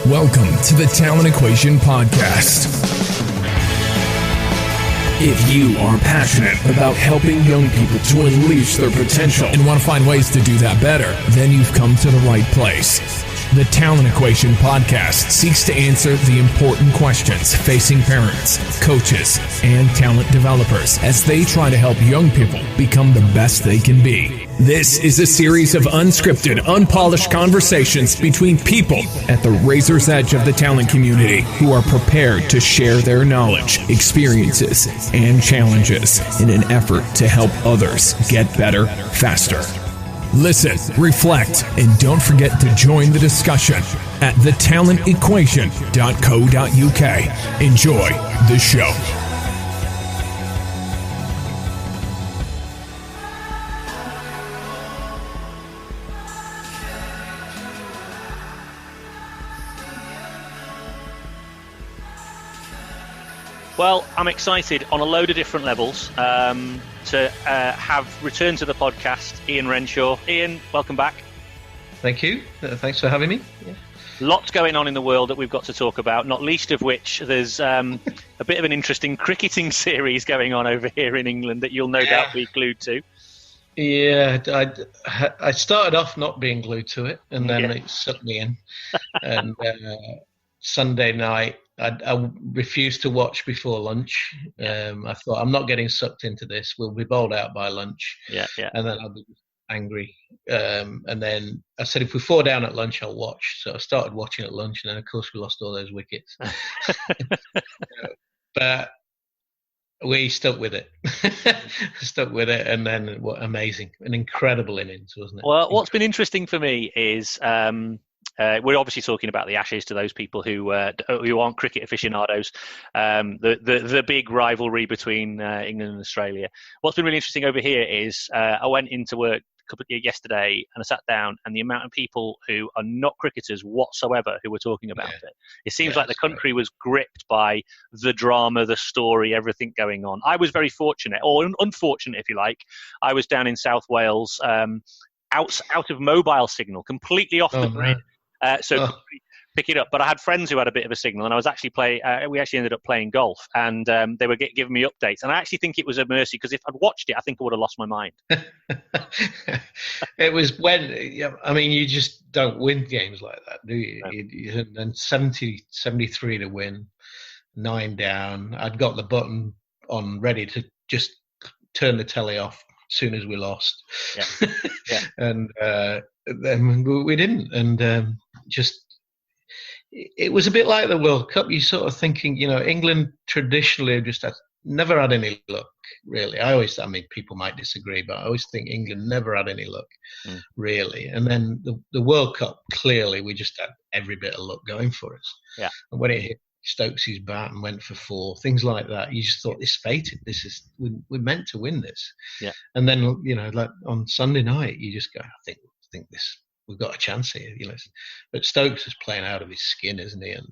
Welcome to the Talent Equation Podcast. If you are passionate about helping young people to unleash their potential and want to find ways to do that better, then you've come to the right place. The Talent Equation Podcast seeks to answer the important questions facing parents, coaches, and talent developers as they try to help young people become the best they can be. This is a series of unscripted, unpolished conversations between people at the razor's edge of the talent community who are prepared to share their knowledge, experiences, and challenges in an effort to help others get better faster. Listen, reflect, and don't forget to join the discussion at thetalentequation.co.uk. Enjoy the show. Well, I'm excited on a load of different levels to have returned to the podcast Ian Renshaw. Ian, welcome back. Thank you. Thanks for having me. Yeah. Lots going on in the world that we've got to talk about, not least of which there's a bit of an interesting cricketing series going on over here in England that you'll no doubt be glued to. Yeah, I started off not being glued to it, and then it sucked me in. And Sunday night, I refused to watch before lunch. I thought, I'm not getting sucked into this. We'll be bowled out by lunch. And then I'll be angry. And then I said, if we fall down at lunch, I'll watch. So I started watching at lunch, and then, of course, we lost all those wickets. But we stuck with it. And then, what amazing. An incredible innings, wasn't it? Well, what's been interesting for me is... we're obviously talking about the Ashes to those people who aren't cricket aficionados. The big rivalry between England and Australia. What's been really interesting over here is I went into work yesterday and I sat down, and the amount of people who are not cricketers whatsoever who were talking about it. It seems like the country was gripped by the drama, the story, everything going on. I was very fortunate, or unfortunate if you like. I was down in South Wales, out of mobile signal, completely off the grid. Pick it up. But I had friends who had a bit of a signal, and I was actually we actually ended up playing golf, and they were giving me updates. And I actually think it was a mercy, because if I'd watched it, I think I would have lost my mind. It was you just don't win games like that, do you? No. And 73 to win, 9 down. I'd got the button on ready to just turn the telly off as soon as we lost. And then we didn't, and it was a bit like the World Cup. You sort of thinking, England traditionally just never had any luck, really. People might disagree, but I always think England never had any luck, really. And then the World Cup, clearly we just had every bit of luck going for us. And when it hit Stokes' bat and went for 4, things like that, you just thought, this fated. We're meant to win this. And then, like on Sunday night, you just go, I think this, we've got a chance here. But Stokes is playing out of his skin, isn't he? And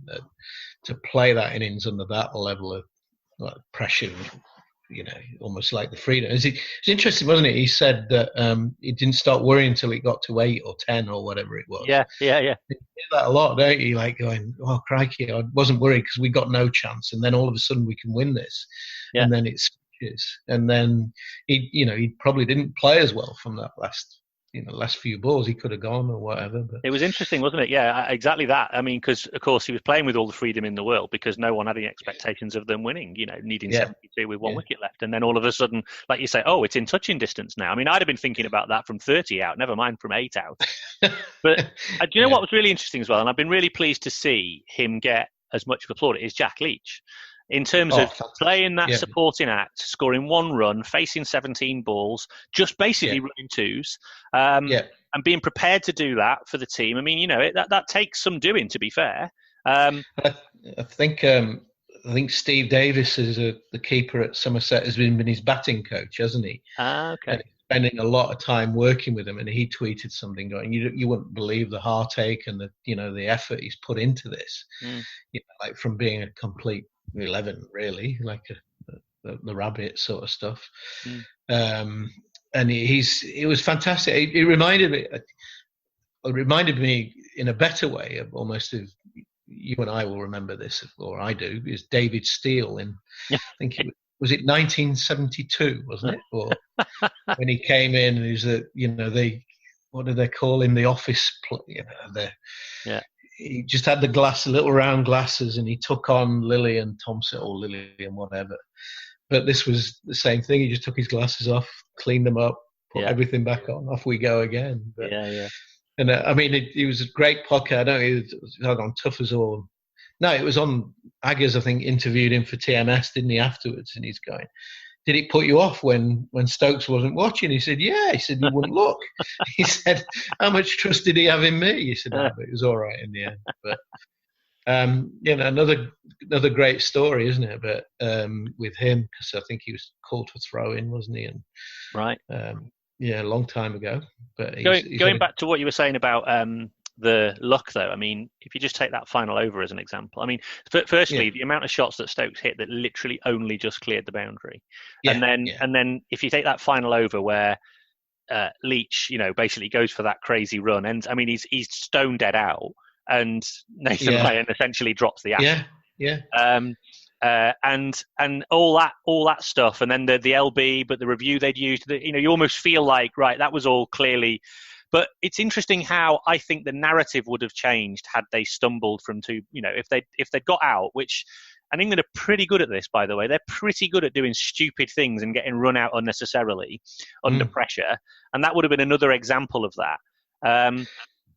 to play that innings under that level of pressure, almost like the freedom. It's interesting, wasn't it? He said that he didn't start worrying until he got to 8 or 10 or whatever it was. Yeah. You hear that a lot, don't you? Like going, oh, crikey, I wasn't worried because we got no chance. And then all of a sudden we can win this. And then it switches. And then he probably didn't play as well from that last few balls. He could have gone or whatever. But it was interesting, wasn't it? Yeah, exactly that. I mean, because of course he was playing with all the freedom in the world, because no one had any expectations of them winning. Needing 72 with 1 wicket left, and then all of a sudden, like you say, it's in touching distance now. I mean, I'd have been thinking about that from 30 out, never mind from 8 out. But do you know what was really interesting as well? And I've been really pleased to see him get as much of applaud is Jack Leach. In terms of playing that supporting act, scoring 1 run, facing 17 balls, just basically running 2s, and being prepared to do that for the team. I mean, that takes some doing, to be fair. I think Steve Davis, the keeper at Somerset, has been his batting coach, hasn't he? Okay. And spending a lot of time working with him, and he tweeted something going, you wouldn't believe the heartache and the effort he's put into this. Like from being a complete 11, really, like the rabbit sort of stuff. And it was fantastic. It reminded me in a better way of almost of you and I will remember this, or I do, is David Steele in, I think was it 1972, wasn't it? Or when he came in, and he's what do they call him? The office, he just had the little round glasses, and he took on Lillian Thompson or Lillian whatever. But this was the same thing. He just took his glasses off, cleaned them up, put everything back on. Off we go again. But, And I mean, it was a great podcast. I don't know, it was on Tough as All. No, it was on Aggers, I think, interviewed him for TMS, didn't he, afterwards? And he's going, did it put you off when Stokes wasn't watching? He said, yeah. He said, you wouldn't look. He said, how much trust did he have in me? He said, but it was all right in the end. But, another great story, isn't it? But with him, because I think he was called for throw-in, wasn't he? And, right. A long time ago. But going back to what you were saying about the luck, though, I mean, if you just take that final over as an example, I mean, firstly, the amount of shots that Stokes hit that literally only just cleared the boundary, and then if you take that final over where Leach, basically goes for that crazy run, and I mean, he's stone dead out, and Nathan Ryan essentially drops the ash. And all that stuff, and then the LB, but the review they'd used, you almost feel like, right, that was all clearly. But it's interesting how I think the narrative would have changed had they stumbled from two, if they'd got out, which, and England are pretty good at this, by the way. They're pretty good at doing stupid things and getting run out unnecessarily under pressure, and that would have been another example of that.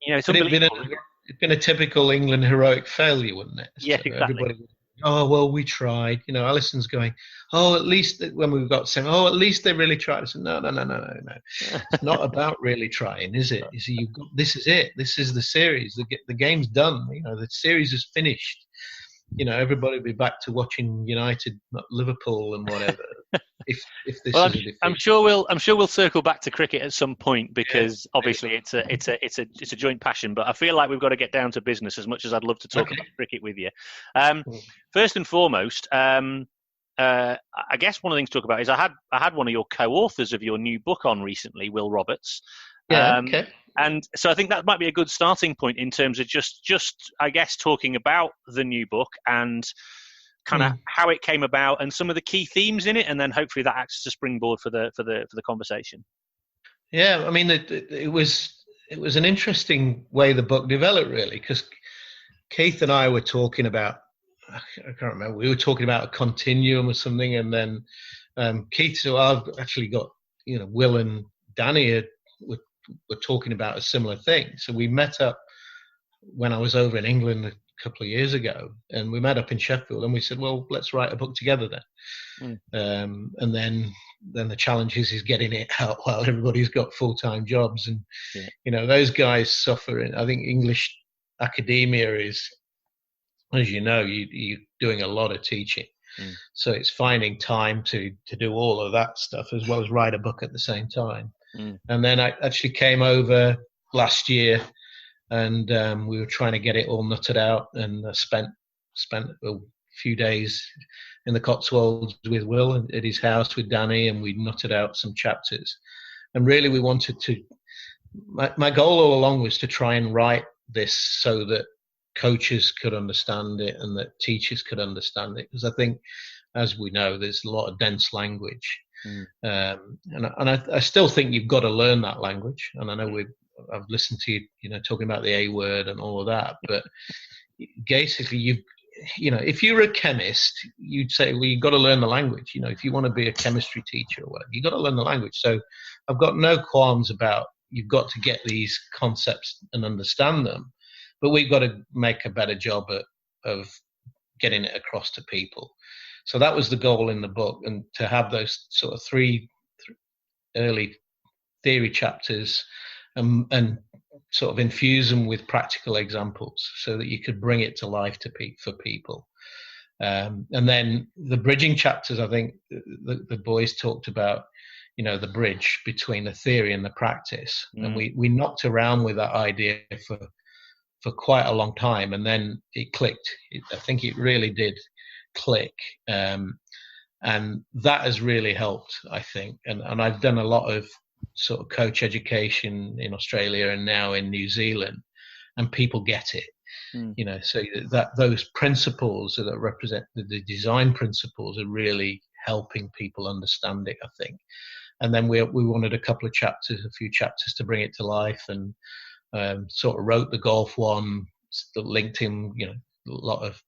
It's unbelievable. It's been a typical England heroic failure, wouldn't it? Yes, exactly. Oh, well, we tried. Alison's going, oh, at least when we've got saying, oh, at least they really tried. I said, no. It's not about really trying, is it? This is it. This is the series. The game's done. The series is finished. Everybody will be back to watching United, Liverpool, and whatever. if this is a defeat. I'm sure we'll circle back to cricket at some point, because obviously it's a joint passion. But I feel like we've got to get down to business, as much as I'd love to talk about cricket with you. First and foremost, I guess one of the things to talk about is I had one of your co-authors of your new book on recently, Will Roberts. And so I think that might be a good starting point in terms of just I guess talking about the new book and kind of how it came about and some of the key themes in it, and then hopefully that acts as a springboard for the conversation. Yeah, I mean, it was an interesting way the book developed, really, because Keith and I were talking about, I can't remember, we were talking about a continuum or something, and then Keith, so I've actually got, Will and Danny were talking about a similar thing. So we met up when I was over in England a couple of years ago, and we met up in Sheffield, and we said, well, let's write a book together then. And then the challenge is getting it out while everybody's got full-time jobs, and those guys suffer. And I think English academia is, as you're doing a lot of teaching, so it's finding time to do all of that stuff as well as write a book at the same time. And then I actually came over last year, and we were trying to get it all nutted out, and spent a few days in the Cotswolds with Will at his house with Danny, and we nutted out some chapters. And really we wanted to, my goal all along was to try and write this so that coaches could understand it and that teachers could understand it, because I think, as we know, there's a lot of dense language. And I still think you've got to learn that language. And I know I've listened to you, talking about the A word and all of that. But basically, if you're a chemist, you'd say, well, you've got to learn the language. If you want to be a chemistry teacher or whatever, you've got to learn the language. So I've got no qualms about you've got to get these concepts and understand them. But we've got to make a better job of getting it across to people. So that was the goal in the book, and to have those sort of three early theory chapters and sort of infuse them with practical examples so that you could bring it to life for people. And then the bridging chapters, I think the boys talked about, the bridge between the theory and the practice. And we knocked around with that idea for quite a long time, and then it clicked. I think it really did click, and that has really helped, I think. And I've done a lot of sort of coach education in Australia and now in New Zealand, and people get it. So that those principles that represent the design principles are really helping people understand it, I think. And then we wanted a few chapters to bring it to life, and sort of wrote the golf one, linked in, a lot of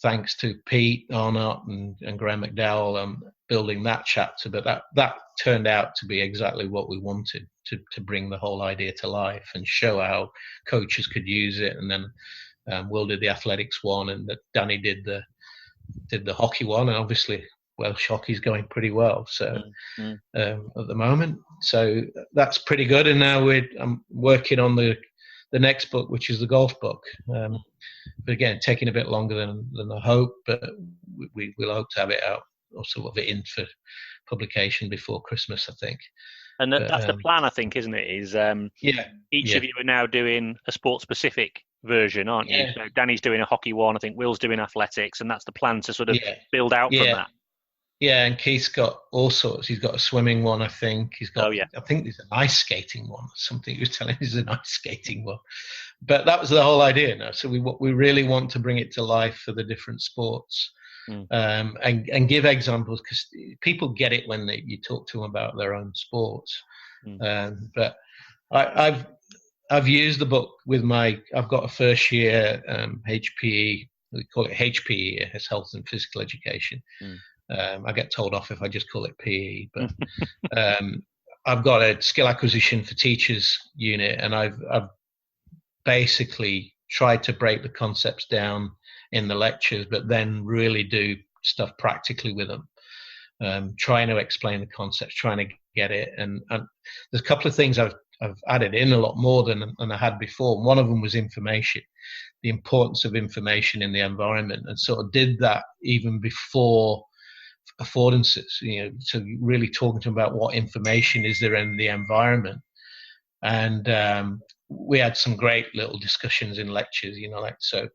thanks to Pete Arnott and Graham McDowell on building that chapter. But that turned out to be exactly what we wanted, to bring the whole idea to life and show how coaches could use it. And then Will did the athletics one, and Danny did the hockey one, and obviously Welsh hockey's going pretty well. So at the moment, so that's pretty good. And now I'm working on the next book, which is the golf book. But again, taking a bit longer than I hope, but we'll hope to have it out, or sort of it in for publication before Christmas, I think. And that's the plan, I think, isn't it? Is each of you are now doing a sport-specific version, aren't you? So Danny's doing a hockey one, I think Will's doing athletics, and that's the plan to sort of build out from that. Yeah, and Keith's got all sorts. He's got a swimming one, I think. He's got, I think there's an ice skating one. Something he was telling me there's an ice skating one. But that was the whole idea now. So we really want to bring it to life for the different sports, and give examples, because people get it when you talk to them about their own sports. But I've used the book with I've got a first year HPE. We call it HPE, it's Health and Physical Education. I get told off if I just call it PE, but I've got a skill acquisition for teachers unit, and I've basically tried to break the concepts down in the lectures, but then really do stuff practically with them, trying to explain the concepts, trying to get it. And there's a couple of things I've added in, a lot more than I had before. And one of them was information, the importance of information in the environment, and sort of did that even before affordances, so really talking to them about what information is there in the environment. And we had some great little discussions in lectures, so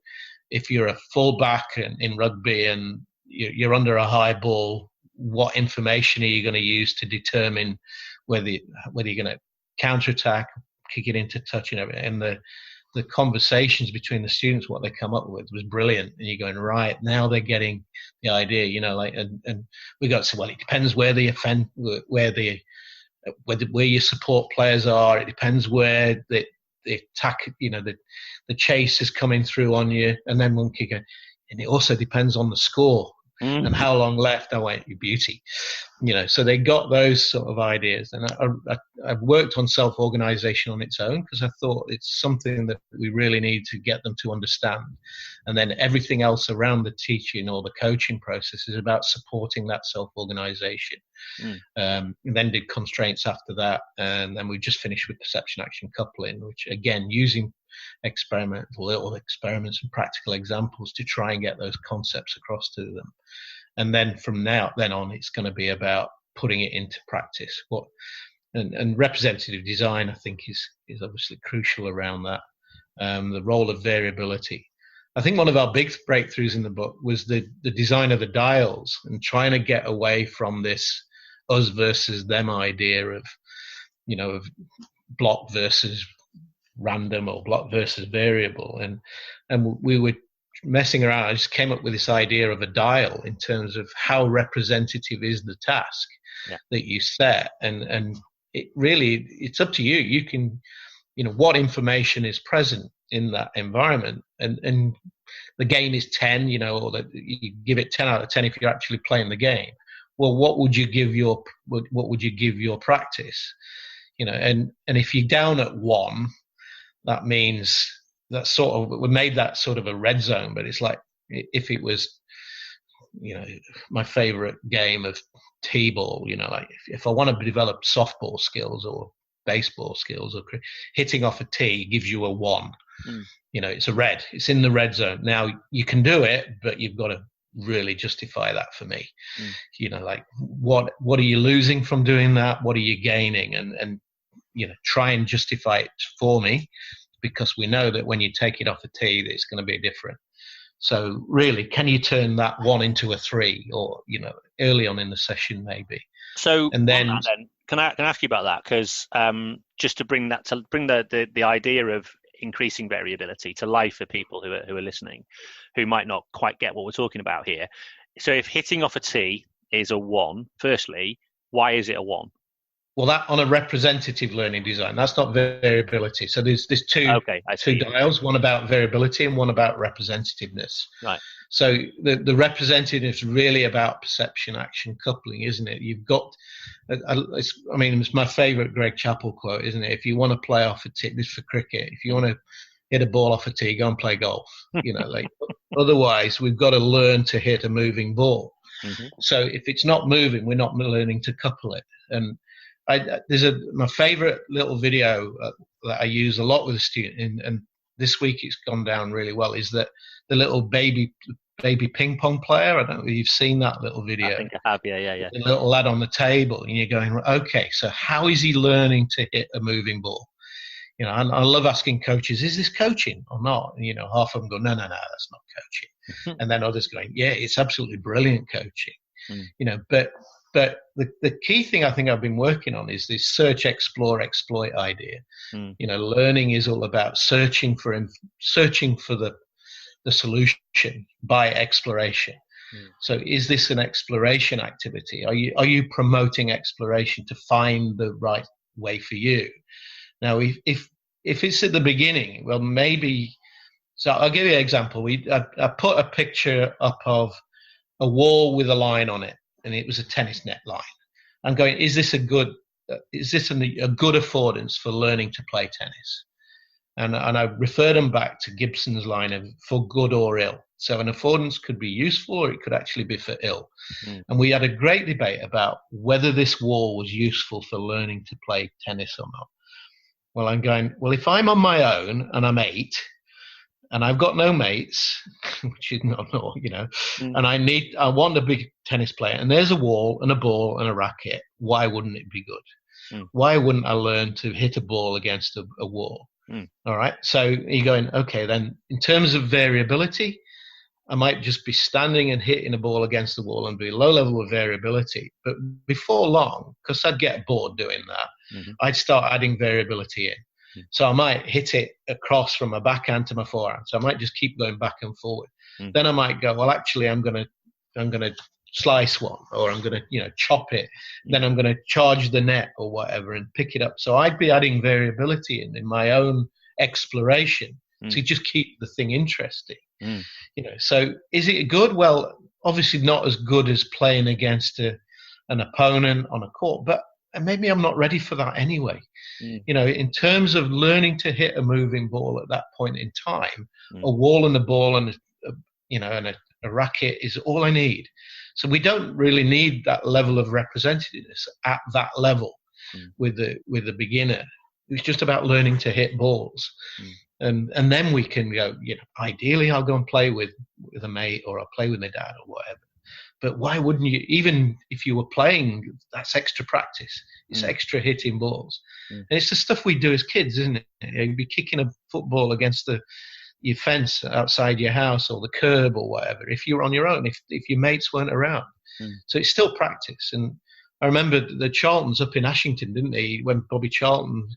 if you're a fullback in rugby and you're under a high ball, what information are you going to use to determine whether you're going to counterattack, kick it into touch, and the conversations between the students, what they come up with was brilliant. And you're going, right, now they're getting the idea, and we got to say, well, it depends where your support players are. It depends where the attack, the chase is coming through on you, and then one kick, and it also depends on the score. And how long left. I went, you beauty, so they got those sort of ideas. And I've worked on self-organization on its own, because I thought it's something that we really need to get them to understand. And then everything else around the teaching or the coaching process is about supporting that self-organization. And then did constraints after that. And then we just finished with perception action coupling, which again, using little experiments and practical examples to try and get those concepts across to them. And then from then on, it's going to be about putting it into practice. And representative design, I think, is obviously crucial around that. The role of variability. I think one of our big breakthroughs in the book was the design of the dials, and trying to get away from this us versus them idea of block versus random or block versus variable. And we were messing around. I just came up with this idea of a dial in terms of how representative is the task that you set. And it really, it's up to you. You can, what information is present in that environment. And the game is 10, or that you give it 10 out of 10 if you're actually playing the game. Well, what would you give your practice? And if you're down at 1, that means that sort of, we made that sort of a red zone. But it's like if it was, my favorite game of t-ball, like if I want to develop softball skills or baseball skills, or hitting off a tee gives you a 1. It's a red. It's in the red zone. Now you can do it, but you've got to really justify that for me. Like what are you losing from doing that? What are you gaining? And try and justify it for me, because we know that when you take it off a tee, it's going to be different. So really, can you turn that 1 into a 3, or early on in the session maybe? So and then can I ask you about that? Because just to bring the idea of increasing variability to life for people who are listening, who might not quite get what we're talking about here. So if hitting off a tee is a 1, firstly, why is it a 1? Well, that on a representative learning design, that's not variability. So there's two dials, one about variability and one about representativeness. Right. So the representativeness is really about perception action coupling, isn't it? You've got, it's my favorite Greg Chappell quote, isn't it? If you want to play off a tee, this is for cricket. If you want to hit a ball off a tee, go and play golf. Otherwise, we've got to learn to hit a moving ball. Mm-hmm. So if it's not moving, we're not learning to couple it. And my favorite little video that I use a lot with a student, and this week it's gone down really well, is that the little baby ping pong player. I don't know if you've seen that little video. I think I have, yeah. The little lad on the table, and you're going, okay, so how is he learning to hit a moving ball? And I love asking coaches, is this coaching or not? And, half of them go, no, that's not coaching. And then others going, yeah, it's absolutely brilliant coaching. But the key thing I think I've been working on is this search, explore, exploit idea. Learning is all about searching for the solution by exploration. So is this an exploration activity? Are you promoting exploration to find the right way for you? Now, if it's at the beginning, well, maybe. So I'll give you an example. I put a picture up of a wall with a line on it, and it was a tennis net line. I'm going, is this a good affordance for learning to play tennis? And I referred them back to Gibson's line of for good or ill. So an affordance could be useful, or it could actually be for ill. And we had a great debate about whether this wall was useful for learning to play tennis or not. Well, I'm going, well, if I'm on my own and I'm 8 and I've got no mates, which is not, and I want to be a tennis player, and there's a wall and a ball and a racket, why wouldn't it be good? Why wouldn't I learn to hit a ball against a wall? All right. So you're going, okay, then in terms of variability, I might just be standing and hitting a ball against the wall and be low level of variability. But before long, because I'd get bored doing that, I'd start adding variability in. So I might hit it across from my backhand to my forehand. So I might just keep going back and forward. Then I might go, well, actually, I'm going to slice one, or I'm going to, chop it. Then I'm going to charge the net or whatever and pick it up. So I'd be adding variability in my own exploration to just keep the thing interesting. So is it good? Well, obviously not as good as playing against an opponent on a court, but maybe I'm not ready for that anyway. In terms of learning to hit a moving ball at that point in time, a wall and a ball and a racket is all I need. So we don't really need that level of representativeness at that level with the beginner. It's just about learning to hit balls. And then we can go, ideally I'll go and play with a mate, or I'll play with my dad or whatever. But why wouldn't you? Even if you were playing, that's extra practice. It's extra hitting balls. And it's the stuff we do as kids, isn't it? You'd be kicking a football against your fence outside your house, or the curb or whatever, if you were on your own, if your mates weren't around. So it's still practice. And I remember the Charltons up in Ashington, didn't they, when Bobby Charlton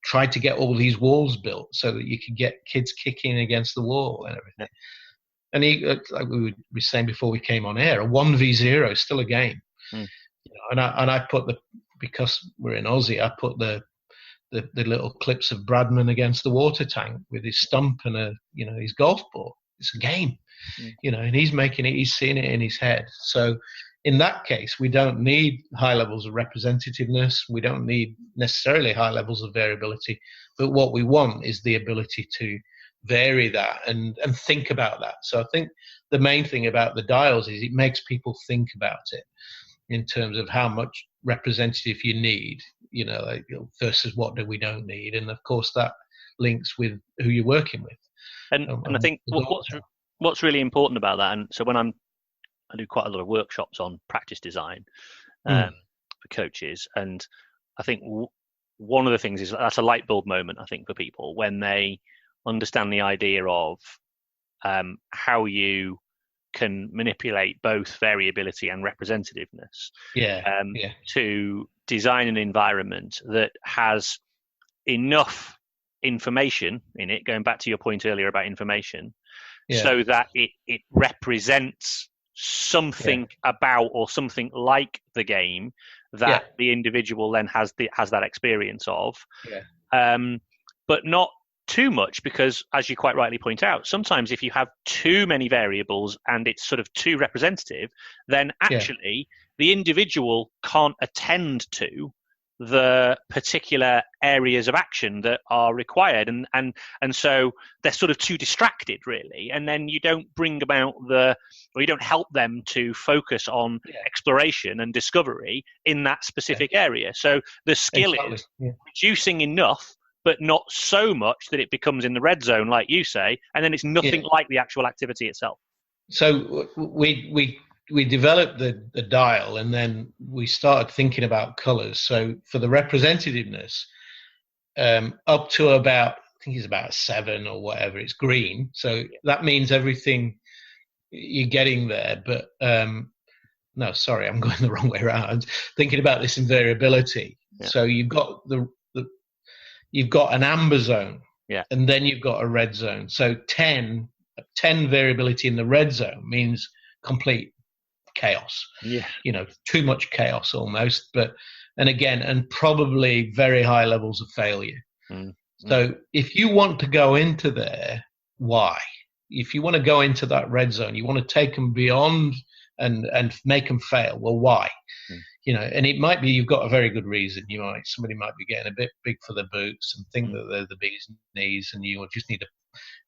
tried to get all these walls built so that you could get kids kicking against the wall and everything. And he, like we were saying before we came on air, a 1v0 is still a game. And I put because we're in Aussie, I put the little clips of Bradman against the water tank with his stump and his golf ball. It's a game, and he's making it, he's seeing it in his head. So in that case, we don't need high levels of representativeness. We don't need necessarily high levels of variability. But what we want is the ability to vary that and think about that. So I think the main thing about the dials is it makes people think about it in terms of how much representative you need, versus what do we don't need. And of course that links with who you're working with. And I think what's really important about that, and so when I do quite a lot of workshops on practice design for coaches, and I think one of the things is that's a light bulb moment, I think, for people when they understand the idea of how you can manipulate both variability and representativeness to design an environment that has enough information in it, going back to your point earlier about information, Yeah. so that it represents something about or something like the game that the individual then has that experience of. But not too much, because as you quite rightly point out, sometimes if you have too many variables and it's sort of too representative, then actually the individual can't attend to the particular areas of action that are required, and so they're sort of too distracted, really, and then you don't bring about you don't help them to focus on exploration and discovery in that specific area. So the skill is reducing enough, but not so much that it becomes in the red zone, like you say, and then it's nothing like the actual activity itself. So we developed the dial, and then we started thinking about colors. So for the representativeness, up to about, I think it's about 7 or whatever, it's green. So that means everything you're getting there. But no, sorry, I'm going the wrong way around. Thinking about this in variability. So you've got you've got an amber zone, and then you've got a red zone. So 10 variability in the red zone means complete chaos. Too much chaos almost, and probably very high levels of failure. So if you want to go into there, why? If you want to go into that red zone, you want to take them beyond and make them fail. Well, why? And it might be you've got a very good reason. Somebody might be getting a bit big for their boots and think that they're the bee's knees, and you just need to,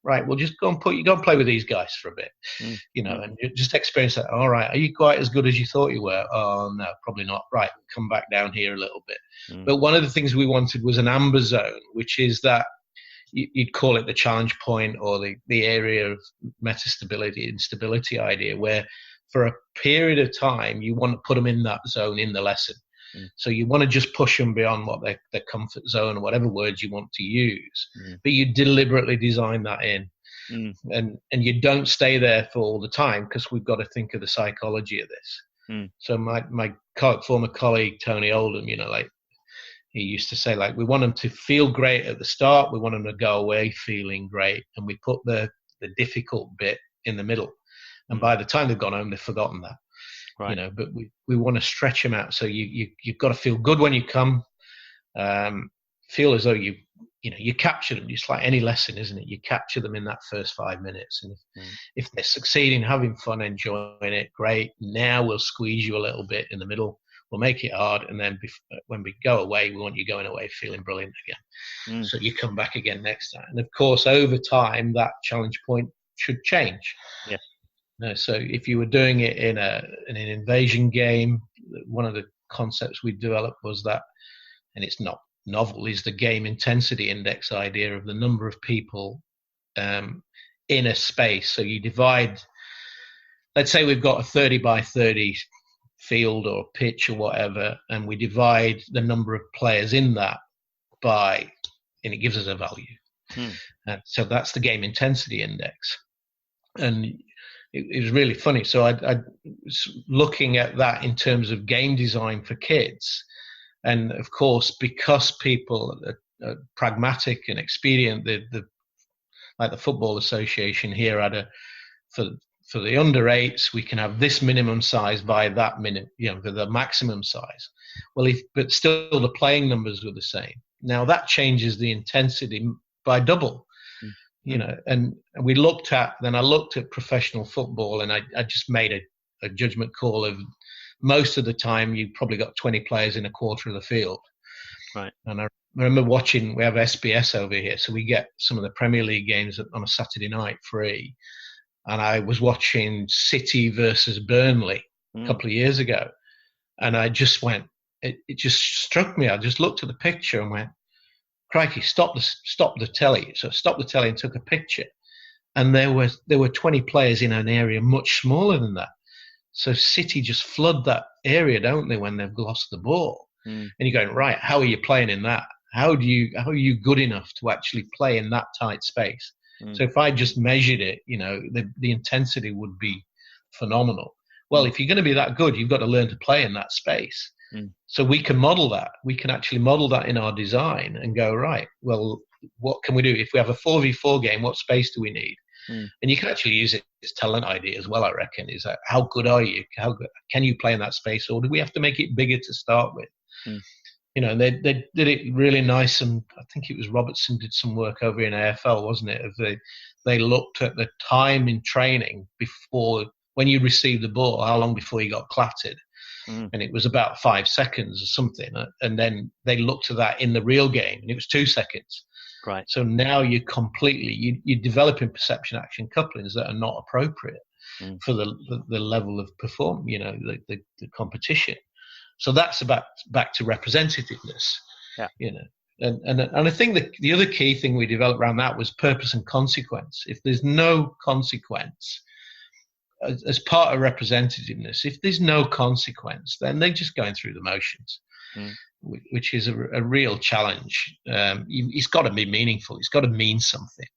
well, just go and play with these guys for a bit, and you just experience that. All right, are you quite as good as you thought you were? Oh no, probably not. Right, come back down here a little bit. But one of the things we wanted was an amber zone, which is that you'd call it the challenge point, or the area of metastability, instability idea, where for a period of time you want to put them in that zone in the lesson. So you want to just push them beyond what their comfort zone, or whatever words you want to use, but you deliberately design that in, and you don't stay there for all the time, because we've got to think of the psychology of this. So my former colleague Tony Oldham, he used to say, we want them to feel great at the start, we want them to go away feeling great, and we put the difficult bit in the middle, and by the time they've gone home, they've forgotten that. Right. But we want to stretch them out. So you've got to feel good when you come, feel as though you capture them, just like any lesson, isn't it? You capture them in that first 5 minutes, and if they're succeeding, having fun, enjoying it, great. Now we'll squeeze you a little bit in the middle. We'll make it hard, and then when we go away, we want you going away feeling brilliant again. So you come back again next time. And of course, over time, that challenge point should change. So if you were doing it in an invasion game, one of the concepts we developed was that, and it's not novel, is the game intensity index idea of the number of people in a space. So you divide, let's say we've got a 30 by 30 field or pitch or whatever, and we divide the number of players in that by, and it gives us a value. So that's the game intensity index. And it was really funny. So I was looking at that in terms of game design for kids. And of course, because people are pragmatic and expedient, like the Football Association here had for the under 8s, we can have this minimum size by that for the maximum size. Well, but still the playing numbers were the same. Now that changes the intensity by double. And I looked at professional football, and I just made a judgment call of most of the time you probably got 20 players in a quarter of the field. Right. And I remember watching, we have SBS over here, so we get some of the Premier League games on a Saturday night free. And I was watching City versus Burnley a couple of years ago. And I just went, it just struck me. I just looked at the picture and went, crikey, stop the telly. So I stopped the telly and took a picture. And there were 20 players in an area much smaller than that. So City just flood that area, don't they, when they've lost the ball? And you're going, right, how are you playing in that? How are you good enough to actually play in that tight space? So if I just measured it, the intensity would be phenomenal. Well, if you're going to be that good, you've got to learn to play in that space. So we can model that. We can actually model that in our design and go, right, well, what can we do? If we have a 4v4 game, what space do we need? And you can actually use it as talent ID as well, I reckon, is that how good are you? How good can you play in that space? Or do we have to make it bigger to start with? You know, they did it really nice, and I think it was Robertson did some work over in AFL, wasn't it? They looked at the time in training before, when you received the ball, how long before you got clattered. And it was about 5 seconds or something. And then they looked at that in the real game, and it was 2 seconds. Right. So now you're developing perception action couplings that are not appropriate for the level of perform, you know, the competition. So that's back to representativeness, you know. And I think the other key thing we developed around that was purpose and consequence. If there's no consequence, as part of representativeness, if there's no consequence, then they're just going through the motions, which is a real challenge. It's got to be meaningful. It's got to mean something,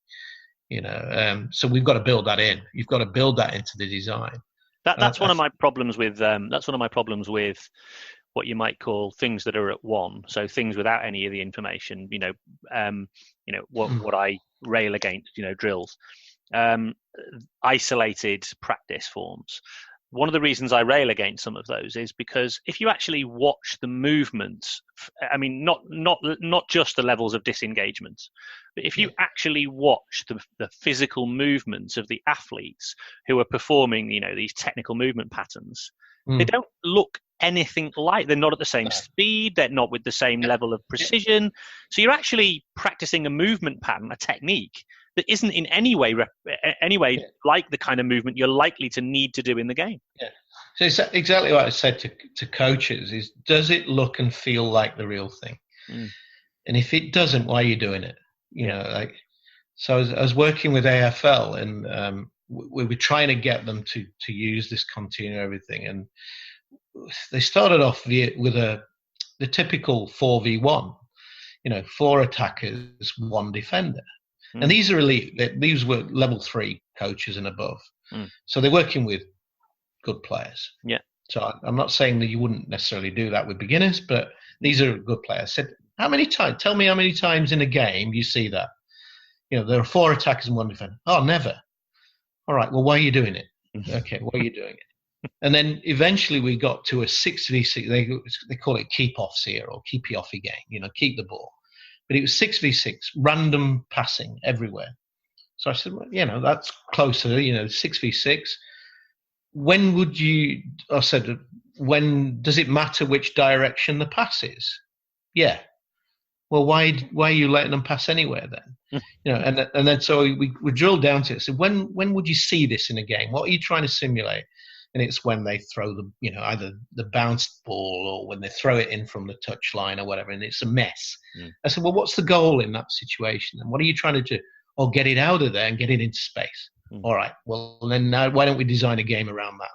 you know. So we've got to build that in. You've got to build that into the design. That's one of my problems with. That's one of my problems with what you might call things that are at one. So things without any of the information. You know, what I rail against. You know, drills. Isolated practice forms. One of the reasons I rail against some of those is because if you actually watch the movements, I mean, not just the levels of disengagement, but if you actually watch the physical movements of the athletes who are performing, you know, these technical movement patterns, they don't look anything like. They're not at the same speed. They're not with the same level of precision. So you're actually practicing a movement pattern, a technique that isn't in any way like the kind of movement you're likely to need to do in the game. Yeah. So it's exactly what I said to coaches is, does it look and feel like the real thing? And if it doesn't, why are you doing it? You know, like, so I was working with AFL, and we were trying to get them to use this continuum everything. And they started off with the typical 4v1, you know, 4 attackers, 1 defender. And these are elite. These were level 3 coaches and above. So they're working with good players. Yeah. So I'm not saying that you wouldn't necessarily do that with beginners, but these are good players. I said, tell me how many times in a game you see that? You know, there are 4 attackers and 1 defender. Oh, never. All right. Well, why are you doing it? Okay. Why are you doing it? And then eventually we got to a 6v6. They call it keep-offs here, or keepy-offy game. You know, keep the ball. But it was 6v6, random passing everywhere. So I said, well, you know, that's closer, you know, 6v6. When does it matter which direction the pass is? Yeah. Well, why are you letting them pass anywhere then? You know, and then so we drilled down to it. So when would you see this in a game? What are you trying to simulate? And it's when they throw either the bounced ball or when they throw it in from the touchline or whatever, and it's a mess. I said, well, what's the goal in that situation? And what are you trying to do? Oh, get it out of there and get it into space. All right. Well, then now why don't we design a game around that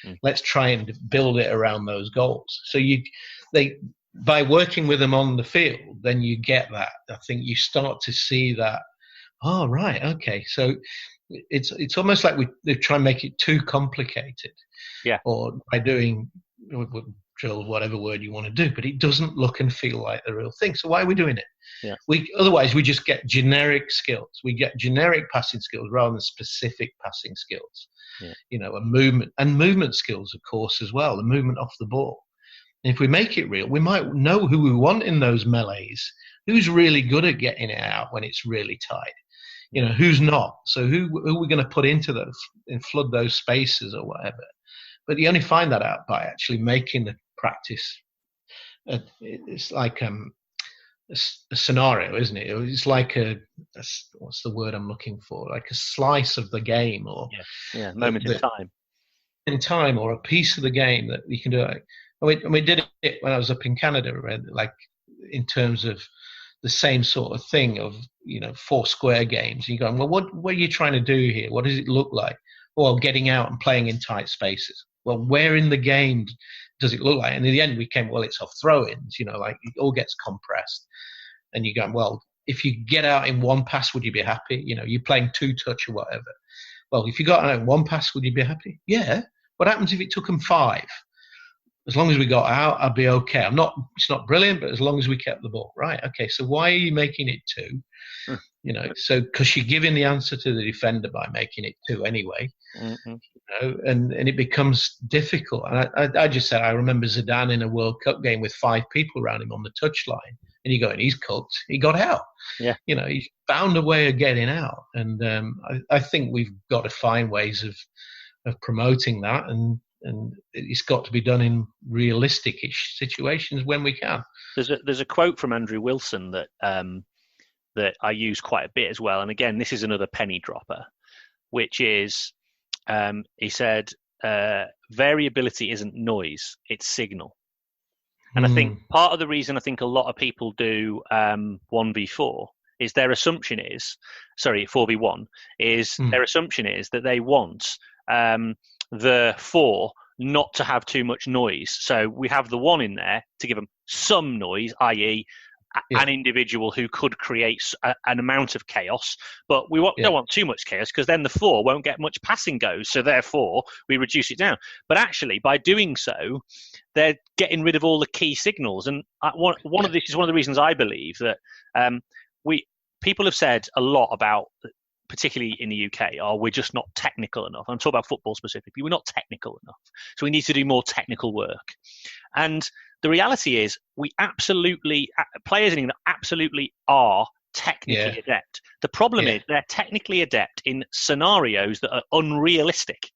then? Let's try and build it around those goals. So by working with them on the field, then you get that. I think you start to see that. Oh, right. Okay. So it's almost like they try and make it too complicated. Yeah. Or by doing drill, whatever word you want to do, but it doesn't look and feel like the real thing. So why are we doing it? Yeah. Otherwise we just get generic skills. We get generic passing skills rather than specific passing skills. Yeah. You know, and movement skills, of course, as well. The movement off the ball. And if we make it real, we might know who we want in those melees. Who's really good at getting it out when it's really tight? You know, who's not? So who are we going to put into those and flood those spaces or whatever? But you only find that out by actually making the practice. It's like a scenario, isn't it? It's like what's the word I'm looking for? Like a slice of the game, or moment in time. In time, or a piece of the game that you can do. We did it when I was up in Canada, like in terms of the same sort of thing of, you know, 4 square games. You're going, well, what are you trying to do here? What does it look like? Well, getting out and playing in tight spaces. Well, where in the game does it look like? And in the end, we came, well, it's off throw-ins, you know, like it all gets compressed. And you're going, well, if you get out in 1 pass, would you be happy? You know, you're playing 2-touch or whatever. Well, if you got out in 1 pass, would you be happy? Yeah. What happens if it took them 5? as long as we got out, I'd be okay. It's not brilliant, but as long as we kept the ball. Right. Okay. So why are you making it 2? You know, so because you're giving the answer to the defender by making it 2 anyway, you know, and it becomes difficult. And I just said, I remember Zidane in a World Cup game with 5 people around him on the touchline, and you go, and he's cooked. He got out. Yeah. You know, he found a way of getting out. And I think we've got to find ways of promoting that, and it's got to be done in realistic-ish situations when we can. There's a quote from Andrew Wilson that I use quite a bit as well. And again, this is another penny dropper, which is, he said, variability isn't noise, it's signal. And I think part of the reason I think a lot of people do 1v4 is their assumption is, 4v1, is their assumption is that they want the 4 not to have too much noise. So we have the 1 in there to give them some noise, i.e., an individual who could create an amount of chaos, but we don't want too much chaos, because then the 4 won't get much passing goes, so therefore we reduce it down. But actually, by doing so, they're getting rid of all the key signals. And one of the reasons I believe that people have said a lot about, particularly in the UK, we're just not technical enough. I'm talking about football specifically. We're not technical enough, so we need to do more technical work. And the reality is, players in England absolutely are technically adept. The problem is they're technically adept in scenarios that are unrealistic.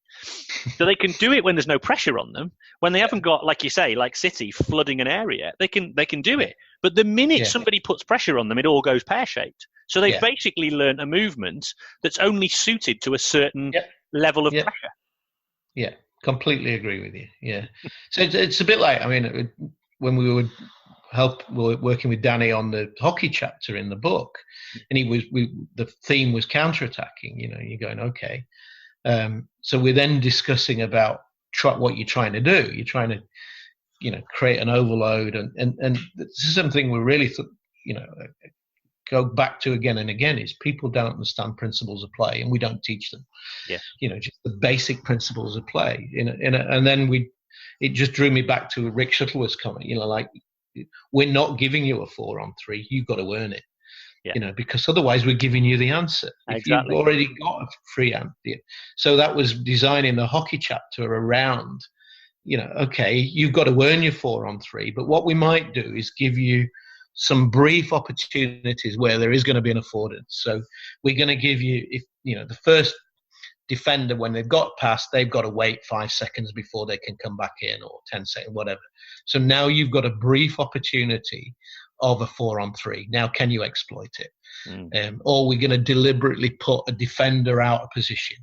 So they can do it when there's no pressure on them. When they haven't got, like you say, like City flooding an area, they can do it. But the minute somebody puts pressure on them, it all goes pear-shaped. So they've basically learned a movement that's only suited to a certain level of pressure. Yeah, completely agree with you. Yeah. So it's a bit like, I mean, when we were working with Danny on the hockey chapter in the book, and the theme was counterattacking. You know, you're going, okay. So we're then discussing about what you're trying to do. You're trying to, you know, create an overload, and this is something we really, go back to again and again, is people don't understand principles of play, and we don't teach them. Yeah. You know, just the basic principles of play. And then it just drew me back to Rick Shuttleworth's comment. You know, like, we're not giving you a 4-on-3. You've got to earn it. Yeah. You know, because otherwise we're giving you the answer. If exactly. You've already got a free answer. So that was designing the hockey chapter around, you know, okay, you've got to earn your 4-on-3, but what we might do is give you some brief opportunities where there is going to be an affordance. So we're going to give you, if you know, the first defender, when they've got past, they've got to wait 5 seconds before they can come back in, or 10 seconds, whatever. So now you've got a brief opportunity of a 4-on-3. Now, can you exploit it? Or we're going to deliberately put a defender out of position,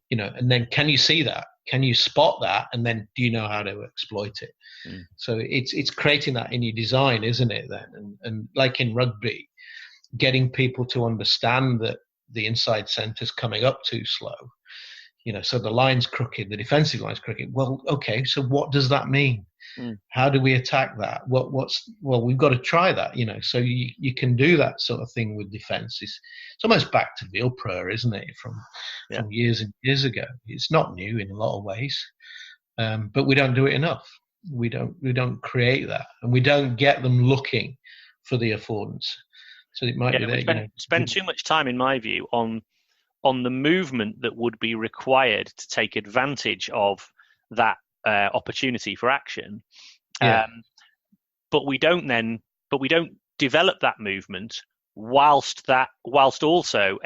you know, and then can you see that? Can you spot that? And then do you know how to exploit it? So it's creating that in your design, isn't it then? And like in rugby, getting people to understand that the inside centre's coming up too slow. You know, so the line's crooked, the defensive line's crooked. Well, okay, so what does that mean? How do we attack that? Well, we've got to try that, you know. So you can do that sort of thing with defence. It's almost back to Villepro, isn't it? From years and years ago. It's not new in a lot of ways, but we don't do it enough. We don't create that, and we don't get them looking for the affordance. So it might be that spend too much time, in my view, on the movement that would be required to take advantage of that opportunity for action, but we don't develop that movement whilst also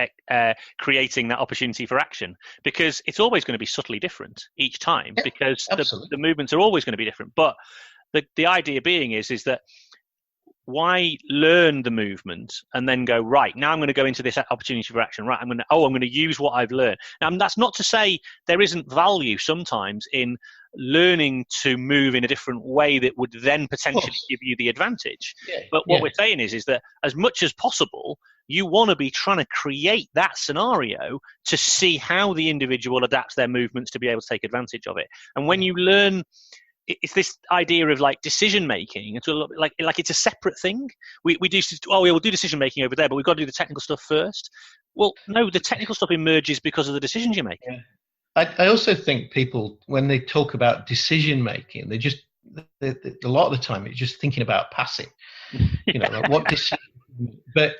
creating that opportunity for action, because it's always going to be subtly different each time, because the movements are always going to be different. But the idea being is that why learn the movement and then go, right, now I'm going to go into this opportunity for action, right, I'm going to use what I've learned. Now, that's not to say there isn't value sometimes in learning to move in a different way that would then potentially give you the advantage. But what we're saying is that as much as possible, you want to be trying to create that scenario to see how the individual adapts their movements to be able to take advantage of it. And when you learn, it's this idea of like decision making. It's a little bit like it's a separate thing. We'll do decision making over there, but we've got to do the technical stuff first. Well, no, the technical stuff emerges because of the decisions you're making. I also think people, when they talk about decision making, a lot of the time it's just thinking about passing. Like what decision? But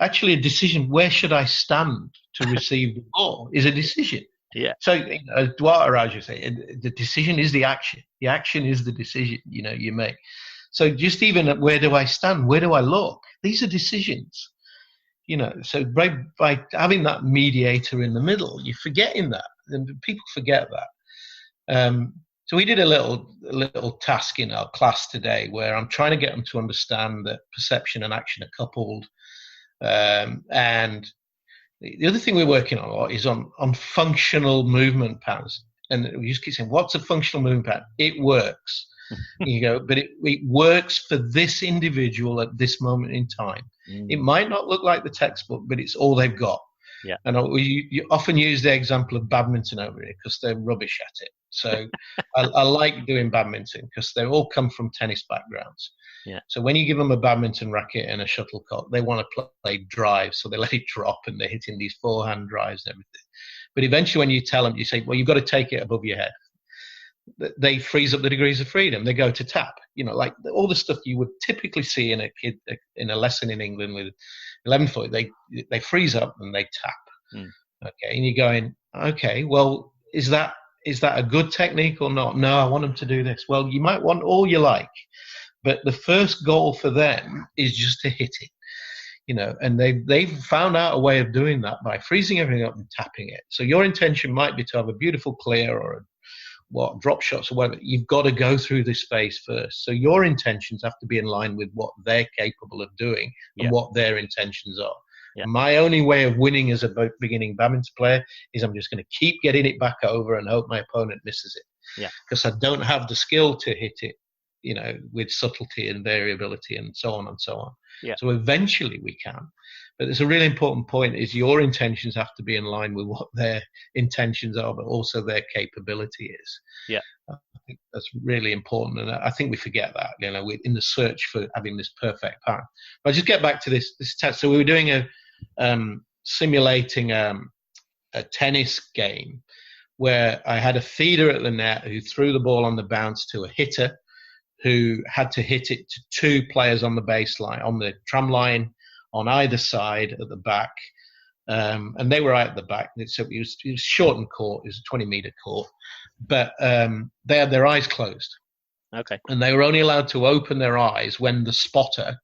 actually, a decision. Where should I stand to receive the ball? Is a decision. Yeah. So as Duarte Raju say, the decision is the action. The action is the decision. You make. So just even at where do I stand? Where do I look? These are decisions. So by having that mediator in the middle, you're forgetting that, and people forget that. So we did a little task in our class today where I'm trying to get them to understand that perception and action are coupled. And the other thing we're working on a lot is on functional movement patterns. And we just keep saying, what's a functional movement pattern? It works. But it works for this individual at this moment in time. It might not look like the textbook, but it's all they've got. Yeah. And you often use the example of badminton over here because they're rubbish at it. So I like doing badminton because they all come from tennis backgrounds. Yeah. So when you give them a badminton racket and a shuttlecock, they want to play drive, so they let it drop and they're hitting these forehand drives and everything. But eventually when you tell them, you say, well, you've got to take it above your head. They freeze up the degrees of freedom. They go to tap, like all the stuff you would typically see in a kid in a lesson in England with 11-foot. They freeze up and they tap. Okay, and you're going, okay, well, is that a good technique or not? No, I want them to do this. Well, you might want all you like, but the first goal for them is just to hit it. And they've found out a way of doing that by freezing everything up and tapping it. So your intention might be to have a beautiful clear or drop shots or whatever. You've got to go through this phase first. So your intentions have to be in line with what they're capable of doing and what their intentions are. Yeah. My only way of winning as a beginning badminton player is I'm just going to keep getting it back over and hope my opponent misses it. Yeah. Because I don't have the skill to hit it, with subtlety and variability and so on and so on. Yeah. So eventually we can. But there's a really important point is your intentions have to be in line with what their intentions are, but also their capability is. Yeah. I think that's really important. And I think we forget that, in the search for having this perfect pattern. But I'll just get back to this test. So we were doing simulating a tennis game where I had a feeder at the net who threw the ball on the bounce to a hitter who had to hit it to two players on the baseline, on the tram line, on either side at the back. And they were right at the back. So it was shortened court. It was a 20-meter court. But they had their eyes closed. Okay. And they were only allowed to open their eyes when the spotter,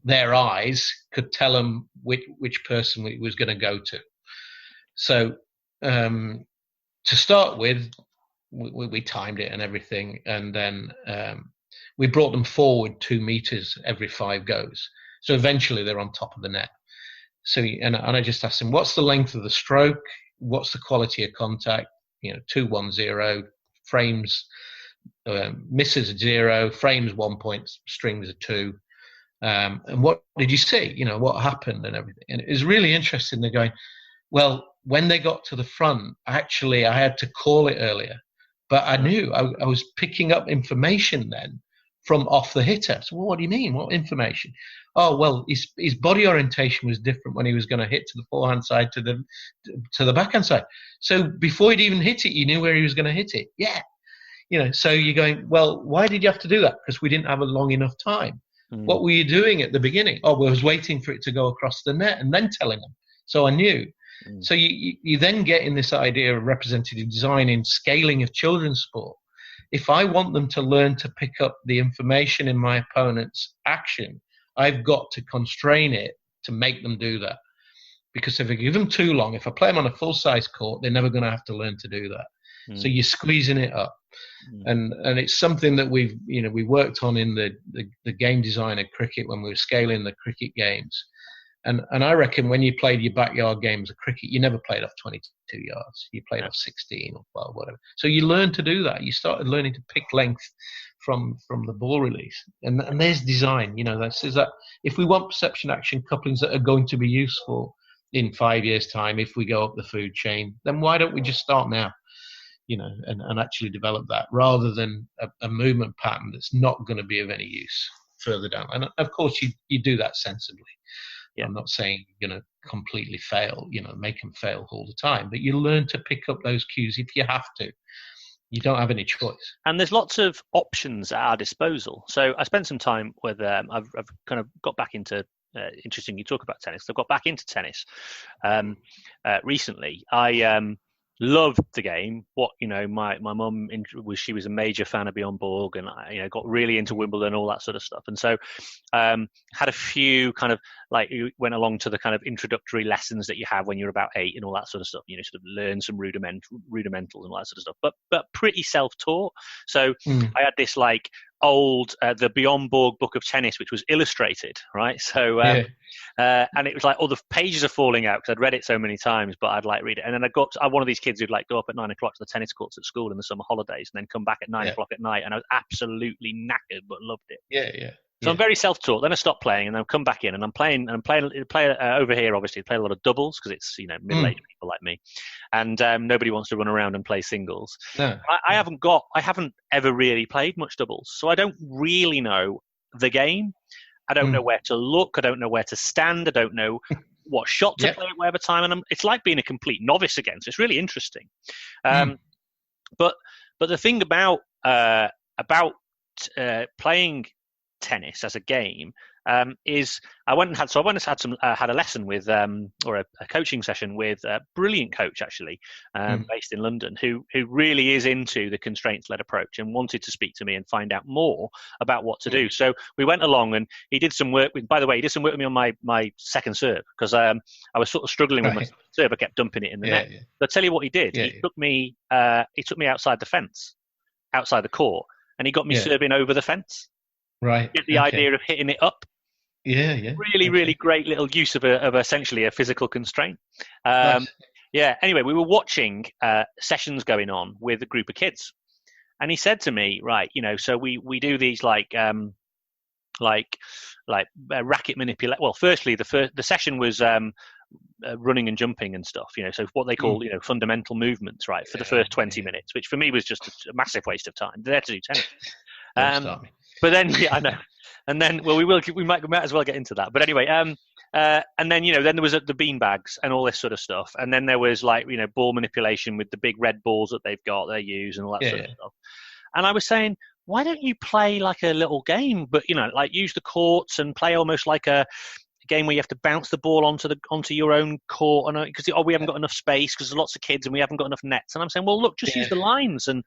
their eyes, could tell them which person it was going to go to. So to start with, we timed it and everything. And then we brought them forward 2 meters every 5 goes. So eventually they're on top of the net. So and I just asked them, what's the length of the stroke? What's the quality of contact? 2-1-0, frames, misses are 0, frames 1 point, strings are 2. And what did you see? What happened and everything. And it was really interesting. They're going, well, when they got to the front, actually I had to call it earlier, but I knew I was picking up information then from off the hitter. So, well, what do you mean? What information? Oh, well, his body orientation was different when he was going to hit to the forehand side to the backhand side. So before he'd even hit it, you knew where he was going to hit it. Yeah. So you're going, well, why did you have to do that? Because we didn't have a long enough time. What were you doing at the beginning? Oh, well, I was waiting for it to go across the net and then telling them. So I knew. So you then get in this idea of representative design in scaling of children's sport. If I want them to learn to pick up the information in my opponent's action, I've got to constrain it to make them do that. Because if I give them too long, if I play them on a full-size court, they're never going to have to learn to do that. So you're squeezing it up. And it's something that we worked on in the game design of cricket when we were scaling the cricket games. And I reckon when you played your backyard games of cricket, you never played off 22 yards. You played off 16 or 12, whatever. So you learned to do that. You started learning to pick length from the ball release. And there's design. Is that if we want perception action couplings that are going to be useful in 5 years' time, if we go up the food chain, then why don't we just start now? And actually develop that rather than a movement pattern that's not going to be of any use further down. And of course, you do that sensibly. Yeah. I'm not saying you're going to completely fail, make them fail all the time, but you learn to pick up those cues if you have to. You don't have any choice. And there's lots of options at our disposal. So I spent some time with, I've kind of got back into, interesting you talk about tennis. I've got back into tennis recently. I loved the game. My mum she was a major fan of Bjorn Borg, and I got really into Wimbledon, all that sort of stuff. And so had a few kind of like went along to the kind of introductory lessons that you have when you're about 8 and all that sort of stuff. Sort of learn some rudimentals and all that sort of stuff. But pretty self-taught. So I had this like old the Bjorn Borg book of tennis, which was illustrated, right? So and it was like all the pages are falling out because I'd read it so many times, but I'd like read it. And then I'm one of these kids who'd like go up at 9 o'clock to the tennis courts at school in the summer holidays and then come back at 9 o'clock at night, and I was absolutely knackered but loved it. So I'm very self-taught. Then I stopped playing, and then I come back in, and I'm playing over here. Obviously, play a lot of doubles because it's middle-aged people like me, and nobody wants to run around and play singles. No. I haven't ever really played much doubles, so I don't really know the game. I don't know where to look. I don't know where to stand. I don't know what shot to play at whatever time, and it's like being a complete novice again. So it's really interesting. But the thing about playing tennis as a game is I went and had a lesson with or a coaching session with a brilliant coach actually based in London who really is into the constraints-led approach and wanted to speak to me and find out more about what to do. So we went along, and he did some work with me on my second serve because I was sort of struggling with my serve. I kept dumping it in the net. So I'll tell you what he did. He took me outside the fence, outside the court, and he got me serving over the fence. Right. Get the idea of hitting it up. Really great little use of essentially a physical constraint. Nice. Anyway, we were watching sessions going on with a group of kids, and he said to me, right, so we do these like racket manipulate. Well, firstly, the session was running and jumping and stuff, so what they call fundamental movements, right, for the first 20 minutes, which for me was just a massive waste of time. They're there to do tennis. But then, I know. And then, well, we might as well get into that. But anyway, and then, then there was the bean bags and all this sort of stuff. And then there was like, ball manipulation with the big red balls that they use and all that sort of stuff. And I was saying, why don't you play like a little game, but, like use the courts and play almost like a game where you have to bounce the ball onto your own court, and because we haven't got enough space because there's lots of kids and we haven't got enough nets. And I'm saying, well, look, just use the lines and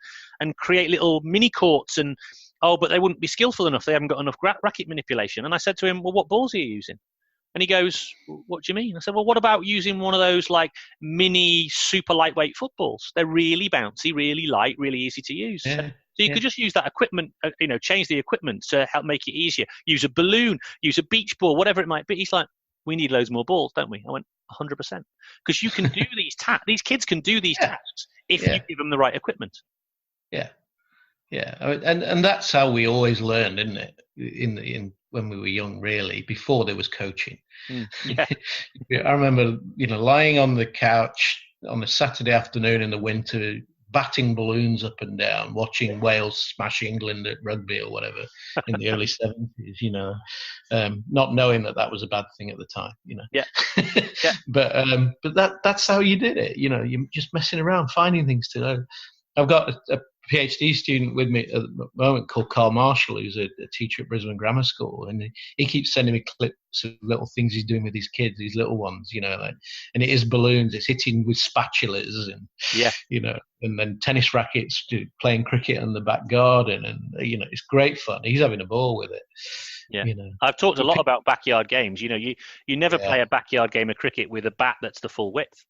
create little mini courts and. Oh, but they wouldn't be skillful enough. They haven't got enough racket manipulation. And I said to him, well, what balls are you using? And he goes, what do you mean? I said, well, what about using one of those like mini super lightweight footballs? They're really bouncy, really light, really easy to use. So you could just use that equipment, change the equipment to help make it easier. Use a balloon, use a beach ball, whatever it might be. He's like, we need loads more balls, don't we? I went, 100%. Because you can do these tasks. These kids can do these tasks if you give them the right equipment. Yeah, and that's how we always learned, isn't it? In when we were young, really, before there was coaching. I remember, lying on the couch on a Saturday afternoon in the winter, batting balloons up and down, watching Wales smash England at rugby or whatever in the early 70s. Not knowing that was a bad thing at the time. But that's how you did it. You're just messing around, finding things to know. I've got a PhD student with me at the moment called Carl Marshall, who's a teacher at Brisbane Grammar School, and he keeps sending me clips of little things he's doing with his kids, these little ones, and it is balloons, it's hitting with spatulas, and and then tennis rackets, playing cricket in the back garden, and it's great fun. He's having a ball with it. I've talked a lot about backyard games. You never play a backyard game of cricket with a bat that's the full width.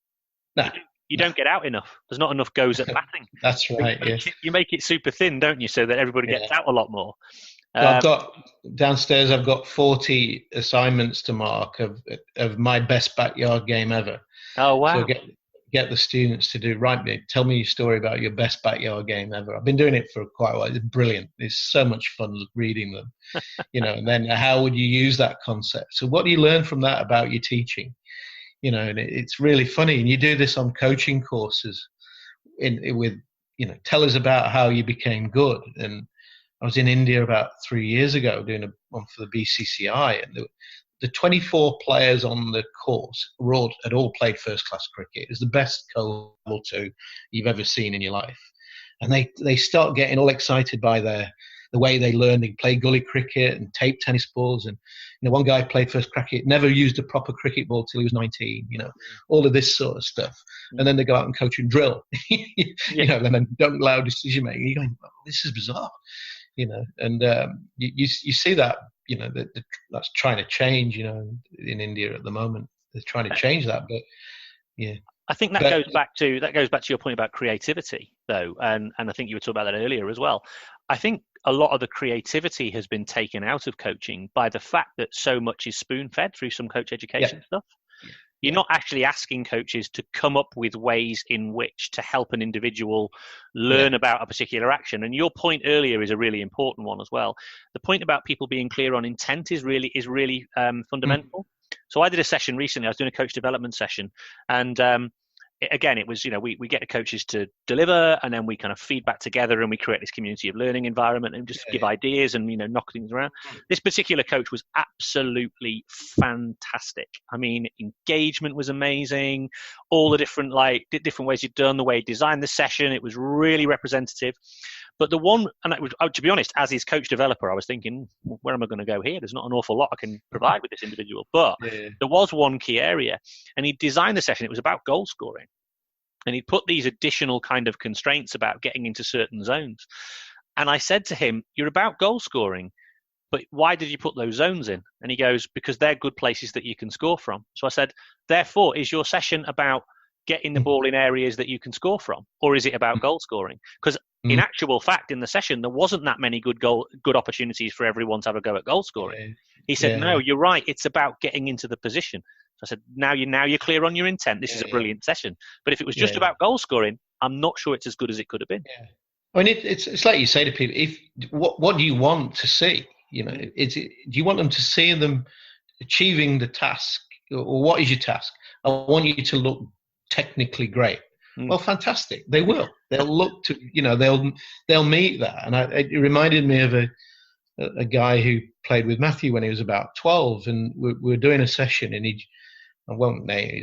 No. You don't get out enough. There's not enough goes at batting. That's right. You make it super thin, don't you, so that everybody gets out a lot more. I've got downstairs. I've got 40 assignments to mark of my best backyard game ever. Oh wow! So get the students to do tell me your story about your best backyard game ever. I've been doing it for quite a while. It's brilliant. It's so much fun reading them. And then how would you use that concept? So what do you learn from that about your teaching? And it's really funny. And you do this on coaching courses tell us about how you became good. And I was in India about 3 years ago doing one for the BCCI, and the 24 players on the course had all played first-class cricket. It was the best cohort you've ever seen in your life. and they start getting all excited by the way they learn. They play gully cricket and tape tennis balls, and one guy played first cricket, never used a proper cricket ball till he was 19. All of this sort of stuff, and then they go out and coach and drill. And then don't allow decision making. You're going, this is bizarre, and you see that that's trying to change. In India at the moment, they're trying to change that, but yeah. I think that goes back to your point about creativity, though, and I think you were talking about that earlier as well. I think a lot of the creativity has been taken out of coaching by the fact that so much is spoon-fed through some coach education stuff. You're not actually asking coaches to come up with ways in which to help an individual learn about a particular action. And your point earlier is a really important one as well. The point about people being clear on intent is really fundamental. So I did a session recently. I was doing a coach development session, and again, it was, we get the coaches to deliver, and then we kind of feedback together, and we create this community of learning environment and just give ideas and, knock things around. This particular coach was absolutely fantastic. I mean, engagement was amazing. All the different ways he'd done, the way he designed the session, it was really representative. But the one, and it was, to be honest, as his coach developer, I was thinking, where am I going to go here? There's not an awful lot I can provide with this individual. But there was one key area, and he designed the session. It was about goal scoring. And he'd put these additional kind of constraints about getting into certain zones. And I said to him, you're about goal scoring, but why did you put those zones in? And he goes, because they're good places that you can score from. So I said, therefore, is your session about getting the ball in areas that you can score from? Or is it about goal scoring? Because in actual fact, in the session, there wasn't that many good opportunities for everyone to have a go at goal scoring. He said, no, you're right. It's about getting into the position. So I said, now you're clear on your intent. This is a brilliant session. But if it was just about goal scoring, I'm not sure it's as good as it could have been. Yeah. I mean, it's like you say to people, what do you want to see? Do you want them to see them achieving the task, or what is your task? I want you to look technically great. Well, fantastic. They will. They'll look to, they'll meet that. And it reminded me of a guy who played with Matthew when he was about 12, and we were doing a session, and I won't name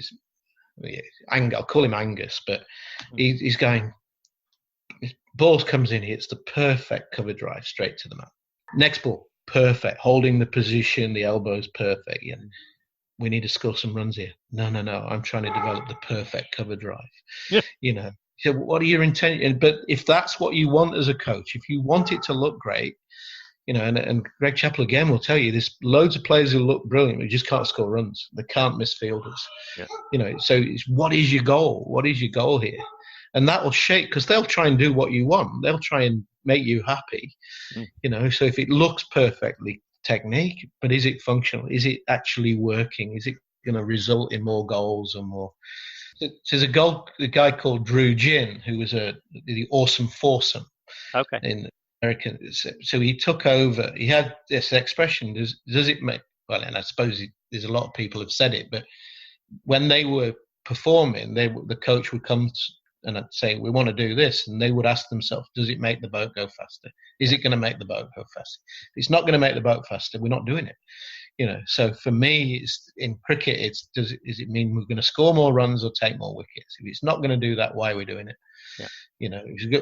I'll call him Angus, but he's going, ball comes in, it's the perfect cover drive straight to the man. Next ball, perfect, holding the position, the elbow's perfect. Yeah. We need to score some runs here. No, I'm trying to develop the perfect cover drive. Yeah. So what are your intentions? But if that's what you want as a coach, if you want it to look great, and Greg Chappell again will tell you, there's loads of players who look brilliant who just can't score runs. They can't miss fielders. So it's, what is your goal? What is your goal here? And that will shape, because they'll try and do what you want. They'll try and make you happy. So if it looks perfectly technique, but is it functional? Is it actually working? Is it going to result in more goals or more? So there's a guy called Drew Ginn, who was the awesome foursome in American. So he took over. He had this expression: does it make? Well, and I suppose there's a lot of people have said it, but when they were performing, the coach would come and I'd say, we want to do this, and they would ask themselves, does it make the boat go faster? Is it going to make the boat go faster? If it's not going to make the boat faster, we're not doing it. So for me, it's in cricket, does it mean we're going to score more runs or take more wickets? If it's not going to do that, why are we doing it?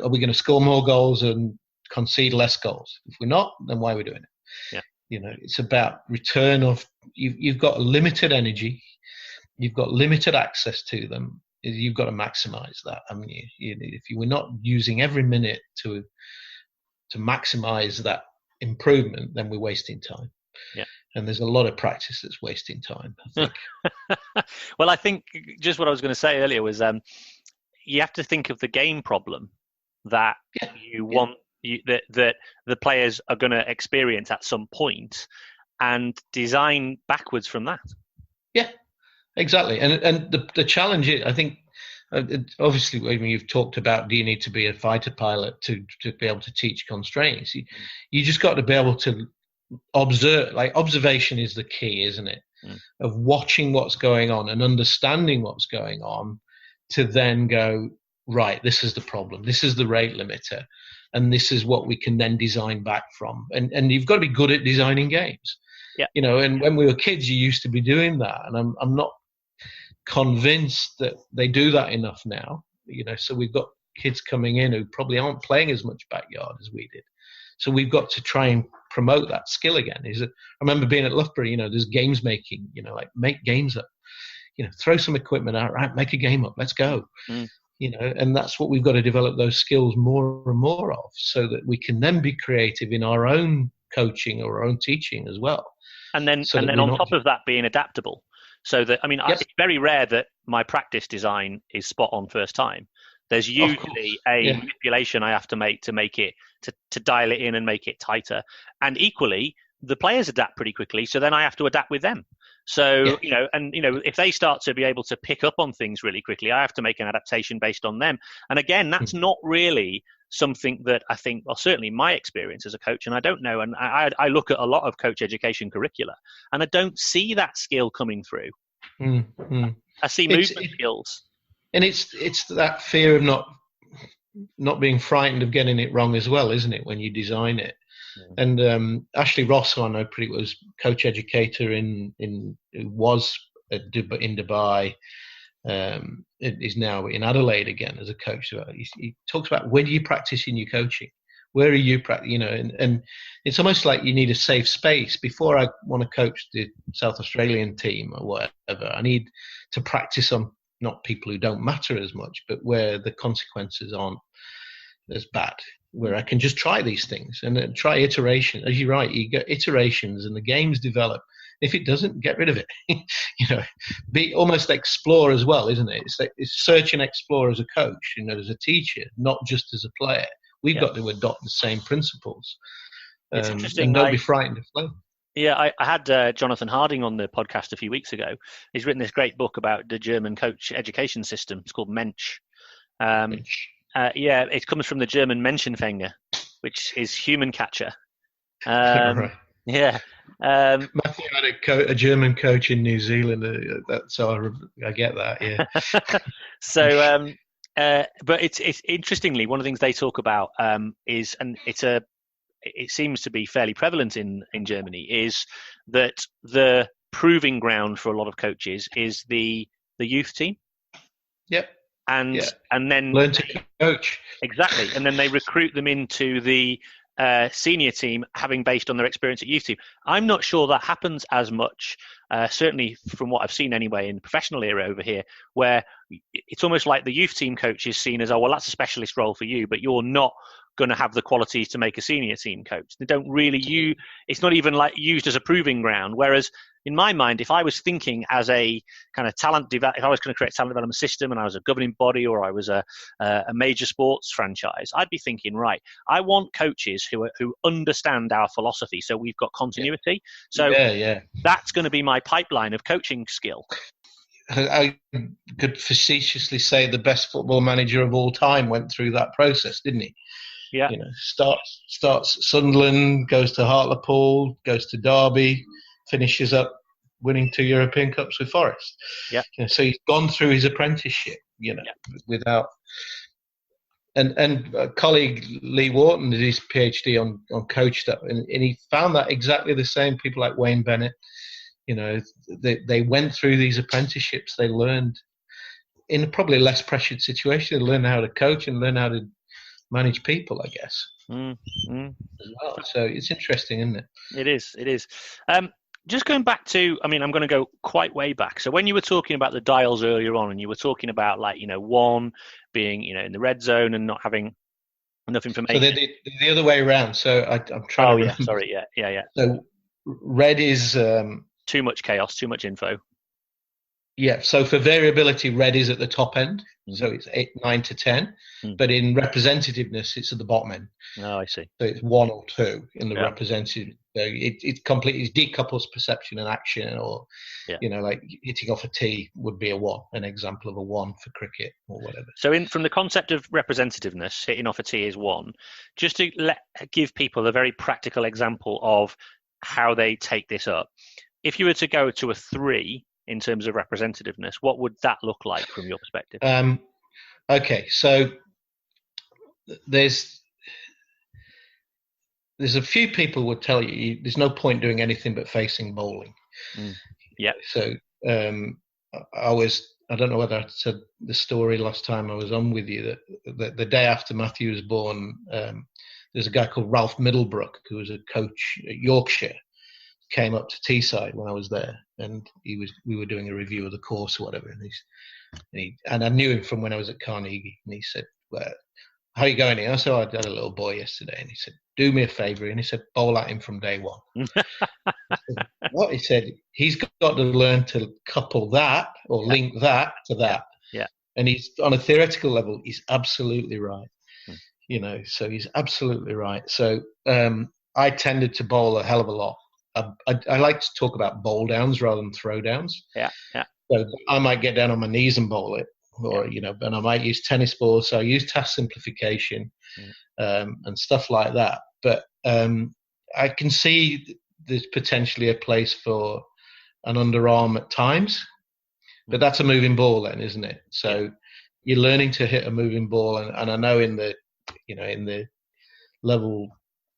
Are we going to score more goals and concede less goals? If we're not, then why are we doing it? It's about return of, you've got limited energy, you've got limited access to them. You've got to maximize that. I mean, if you were not using every minute to maximize that improvement, then we're wasting time. And there's a lot of practice that's wasting time, I think. Well, I think just what I was going to say earlier was you have to think of the game problem that you want that the players are going to experience at some point, and design backwards from that. Exactly, and the challenge is, I think, obviously, when you've talked about, do you need to be a fighter pilot to be able to teach constraints? You just got to be able to observe. Like, observation is the key, isn't it? Of watching what's going on and understanding what's going on, to then go, right, this is the problem, this is the rate limiter, and this is what we can then design back from. And you've got to be good at designing games. And when we were kids, you used to be doing that, and I'm not convinced that they do that enough now. So we've got kids coming in who probably aren't playing as much backyard as we did. So we've got to try and promote that skill again. I remember being at Loughborough, there's games making, like make games up, throw some equipment out, right, make a game up, let's go. And that's what we've got to develop those skills more and more of, so that we can then be creative in our own coaching or our own teaching as well. And then on top of that, being adaptable. So that, it's very rare that my practice design is spot on first time. There's usually a manipulation I have to make it to dial it in and make it tighter. And equally, the players adapt pretty quickly, so then I have to adapt with them. So, if they start to be able to pick up on things really quickly, I have to make an adaptation based on them. And again, that's not really something that I think, well, certainly my experience as a coach, and I don't know, and I look at a lot of coach education curricula, and I don't see that skill coming through. I see movement skills. And it's that fear of not being frightened of getting it wrong as well, isn't it, when you design it? And Ashley Ross, who I know pretty well, was coach educator who was in Dubai, is now in Adelaide again as a coach. He talks about, where do you practice in your coaching? Where are you practicing? And it's almost like you need a safe space. Before I want to coach the South Australian team or whatever, I need to practice on not people who don't matter as much, but where the consequences aren't as bad, where I can just try these things and try iteration. As you're right, you get iterations and the games develop. If it doesn't, get rid of it. Be almost explore as well, isn't it? It's search and explore as a coach, as a teacher, not just as a player. We've got to adopt the same principles. It's interesting. And don't be frightened of play. Yeah, I had Jonathan Harding on the podcast a few weeks ago. He's written this great book about the German coach education system. It's called Mensch. It comes from the German Menschenfänger, which is human catcher. Right. Yeah. Matthew had a German coach in New Zealand. So I get that. Yeah. So, but it's interestingly, one of the things they talk about is, and it seems to be fairly prevalent in Germany, is that the proving ground for a lot of coaches is the youth team. Yep. And then learn to coach. Exactly. And then they recruit them into the senior team, having based on their experience at youth team. I'm not sure that happens as much, certainly from what I've seen anyway in the professional era over here, where it's almost like the youth team coach is seen as, oh, well, that's a specialist role for you, but you're not going to have the qualities to make a senior team coach. They don't really it's not even like used as a proving ground. Whereas in my mind, if I was thinking as a kind of if I was going to create a talent development system and I was a governing body or I was a major sports franchise, I'd be thinking, right, I want coaches who understand our philosophy. So we've got continuity. So that's going to be my pipeline of coaching skill. I could facetiously say the best football manager of all time went through that process, didn't he? Yeah. Starts Sunderland, goes to Hartlepool, goes to Derby, finishes up winning 2 European Cups with Forest. Yeah. So he's gone through his apprenticeship, without. And a colleague, Lee Wharton, did his PhD on coach stuff, and he found that exactly the same. People like Wayne Bennett, they went through these apprenticeships. They learned in a probably less pressured situation. They learn how to coach and learn how to manage people, I guess. As well. So it's interesting, isn't it? It is. Just going back to, I'm going to go quite way back. So when you were talking about the dials earlier on, and you were talking about one being, in the red zone and not having enough information. So the other way around. So I'm trying to remember. Sorry. Yeah. So red is too much chaos, too much info. Yeah, so for variability, red is at the top end, so it's 8, 9 to 10. But in representativeness, it's at the bottom end. Oh, I see. So it's 1 or 2 in the representative. So it completely decouples perception and action, or like hitting off a tee would be a 1, an example of a 1 for cricket or whatever. So from the concept of representativeness, hitting off a tee is 1. Just to give people a very practical example of how they take this up. If you were to go to a 3 in terms of representativeness, what would that look like from your perspective? Okay, so there's a few people would tell you there's no point doing anything but facing bowling. Yeah. So I I don't know whether I said the story last time I was on with you, that the day after Matthew was born, there's a guy called Ralph Middlebrook, who was a coach at Yorkshire, came up to Teesside when I was there, and we were doing a review of the course or whatever, and I knew him from when I was at Carnegie, and he said, well, how are you going here? I said, I had a little boy yesterday, and he said, do me a favour, and he said, bowl at him from day one. I said, what? He said, he's got to learn to couple that or link that to that. Yeah. And he's on a theoretical level, he's absolutely right. So he's absolutely right. So I tended to bowl a hell of a lot. I like to talk about bowl downs rather than throw downs. Yeah. So I might get down on my knees and bowl it, or and I might use tennis balls. So I use task simplification and stuff like that. But I can see there's potentially a place for an underarm at times, but that's a moving ball then, isn't it? So you're learning to hit a moving ball, and I know in the level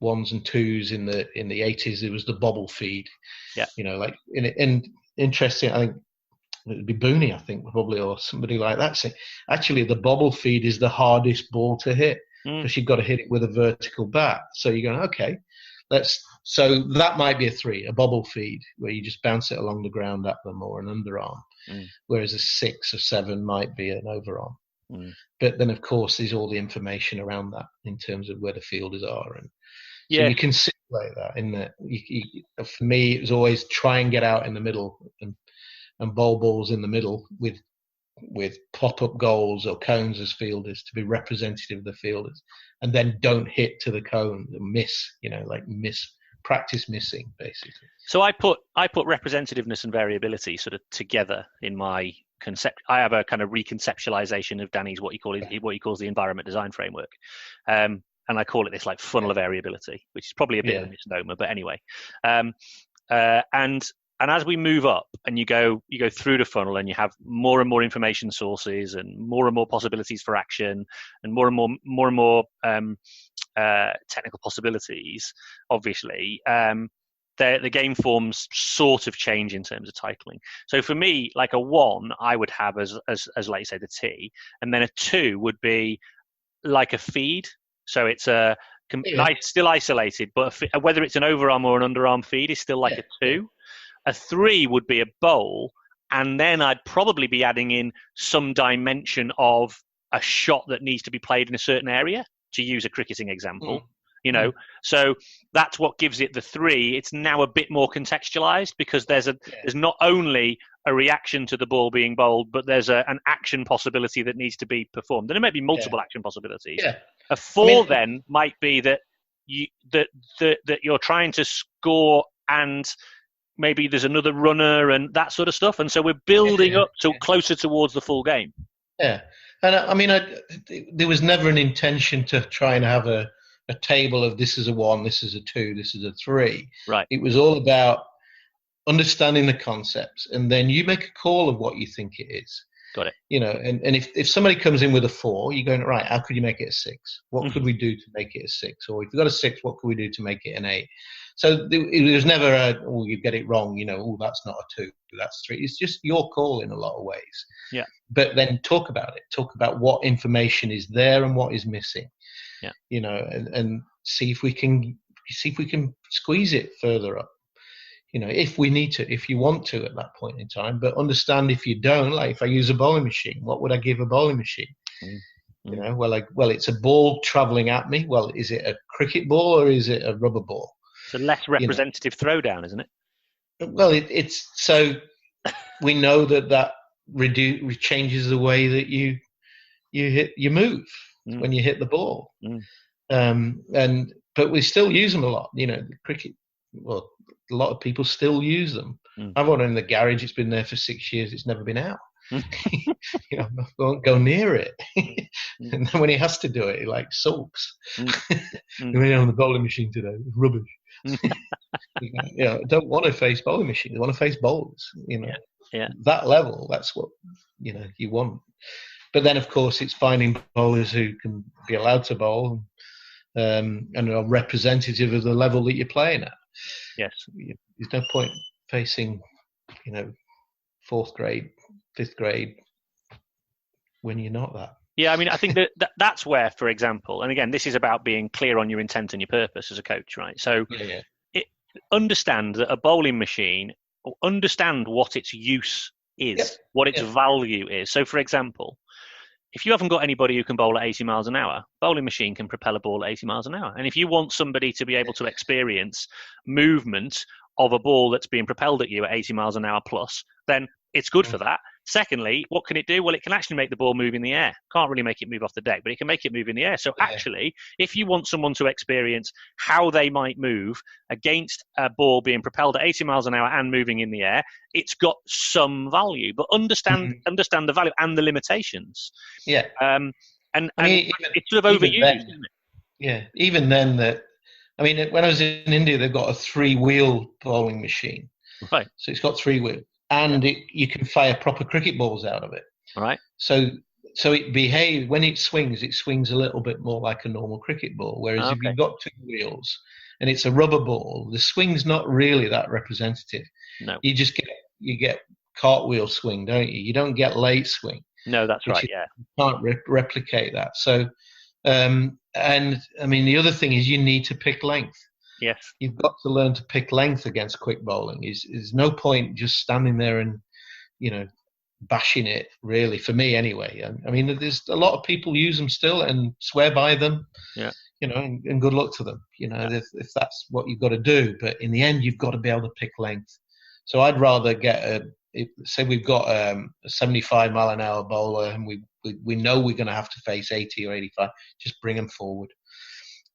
1s and 2s in the 80s, it was the bobble feed. Yeah. Like in interesting, I think it'd be Booney, I think, probably, or somebody like that, saying actually the bobble feed is the hardest ball to hit because you've got to hit it with a vertical bat. So you're going, okay, so that might be a 3, a bobble feed where you just bounce it along the ground at them, or an underarm, whereas a 6 or 7 might be an overarm. But then, of course, there's all the information around that in terms of where the fielders are, and so you can simulate that. In that, for me, it was always try and get out in the middle and bowl balls in the middle with pop-up goals or cones as fielders to be representative of the fielders, and then don't hit to the cone and practice missing, basically. So I put representativeness and variability sort of together in my concept. I have a kind of reconceptualization of Danny's what he calls the environment design framework, and I call it this like funnel of variability, which is probably a bit of a misnomer, but anyway. And as we move up and you go through the funnel, and you have more and more information sources and more possibilities for action, and more and more technical possibilities, obviously, the game forms sort of change in terms of titling. So for me, like a 1, I would have as like you say, the T, and then a 2 would be like a feed. So it's still isolated, but whether it's an overarm or an underarm feed is still like a 2. A 3 would be a bowl, and then I'd probably be adding in some dimension of a shot that needs to be played in a certain area, to use a cricketing example. So that's what gives it the 3. It's now a bit more contextualized, because there's not only a reaction to the ball being bowled, but there's an action possibility that needs to be performed, and there may be multiple action possibilities. A 4 then might be that you're trying to score, and maybe there's another runner and that sort of stuff, and so we're building up to closer towards the full game. And there was never an intention to try and have a table of this is a 1, this is a 2, this is a 3. Right. It was all about understanding the concepts, and then you make a call of what you think it is. Got it. And if somebody comes in with a 4, you're going, right, how could you make it a 6? What could we do to make it a 6? Or if you've got a 6, what could we do to make it an 8? So it was never you get it wrong, that's not a 2, that's 3. It's just your call in a lot of ways. Yeah. But then talk about it. Talk about what information is there and what is missing. Yeah. And see if we can squeeze it further up. If we need to, if you want to at that point in time, but understand if you don't, like if I use a bowling machine, what would I give a bowling machine? Well, it's a ball traveling at me. Well, is it a cricket ball or is it a rubber ball? It's a less representative throwdown, isn't it? Well, it's so we know that changes the way that you move when you hit the ball. But we still use them a lot. The cricket. Well, a lot of people still use them. I've one in the garage. It's been there for 6 years. It's never been out. I won't go near it. And then when he has to do it, he sulks. On the bowling machine today, it's rubbish. I don't want to face bowling machines. I want to face bowlers. That level. That's what you want. But then, of course, it's finding bowlers who can be allowed to bowl and are representative of the level that you're playing at. Yes. There's no point facing, 4th grade, 5th grade when you're not that. Yeah, I mean, I think that's where, for example, and again, this is about being clear on your intent and your purpose as a coach, right? So understand that a bowling machine, understand what its use is, what its value is. So, for example, if you haven't got anybody who can bowl at 80 miles an hour, bowling machine can propel a ball at 80 miles an hour. And if you want somebody to be able to experience movement of a ball that's being propelled at you at 80 miles an hour plus, then it's good for that. Secondly, what can it do? Well, it can actually make the ball move in the air. Can't really make it move off the deck, but it can make it move in the air. So actually, if you want someone to experience how they might move against a ball being propelled at 80 miles an hour and moving in the air, it's got some value. But understand the value and the limitations. Yeah. And it's sort of overused, isn't it? Yeah. Even then, when I was in India, they've got a 3-wheel bowling machine. Right. So it's got 3 wheels. And you can fire proper cricket balls out of it. Right. So it behaves, when it swings a little bit more like a normal cricket ball. Whereas if you've got 2 wheels and it's a rubber ball, the swing's not really that representative. No. You just get cartwheel swing, don't you? You don't get late swing. No, that's right. Yeah. You can't replicate that. So, and I mean, the other thing is you need to pick length. Yes. You've got to learn to pick length against quick bowling. Is no point just standing there and, bashing it, really, for me anyway. I mean, there's a lot of people use them still and swear by them. Yeah. And good luck to them, if that's what you've got to do. But in the end, you've got to be able to pick length. So I'd rather say we've got a 75 mile an hour bowler and we know we're going to have to face 80 or 85, just bring them forward.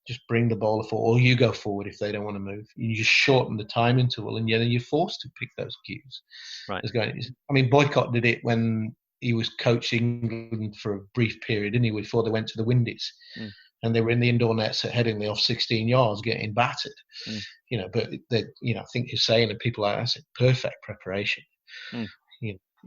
Just bring the bowler forward, or you go forward if they don't want to move. You just shorten the time interval, and then you're forced to pick those cues. Right. I mean, Boycott did it when he was coaching England for a brief period, didn't he, before they went to the Windies. And they were in the indoor nets heading the off 16 yards, getting battered. But I think you're saying that people like that's perfect preparation. And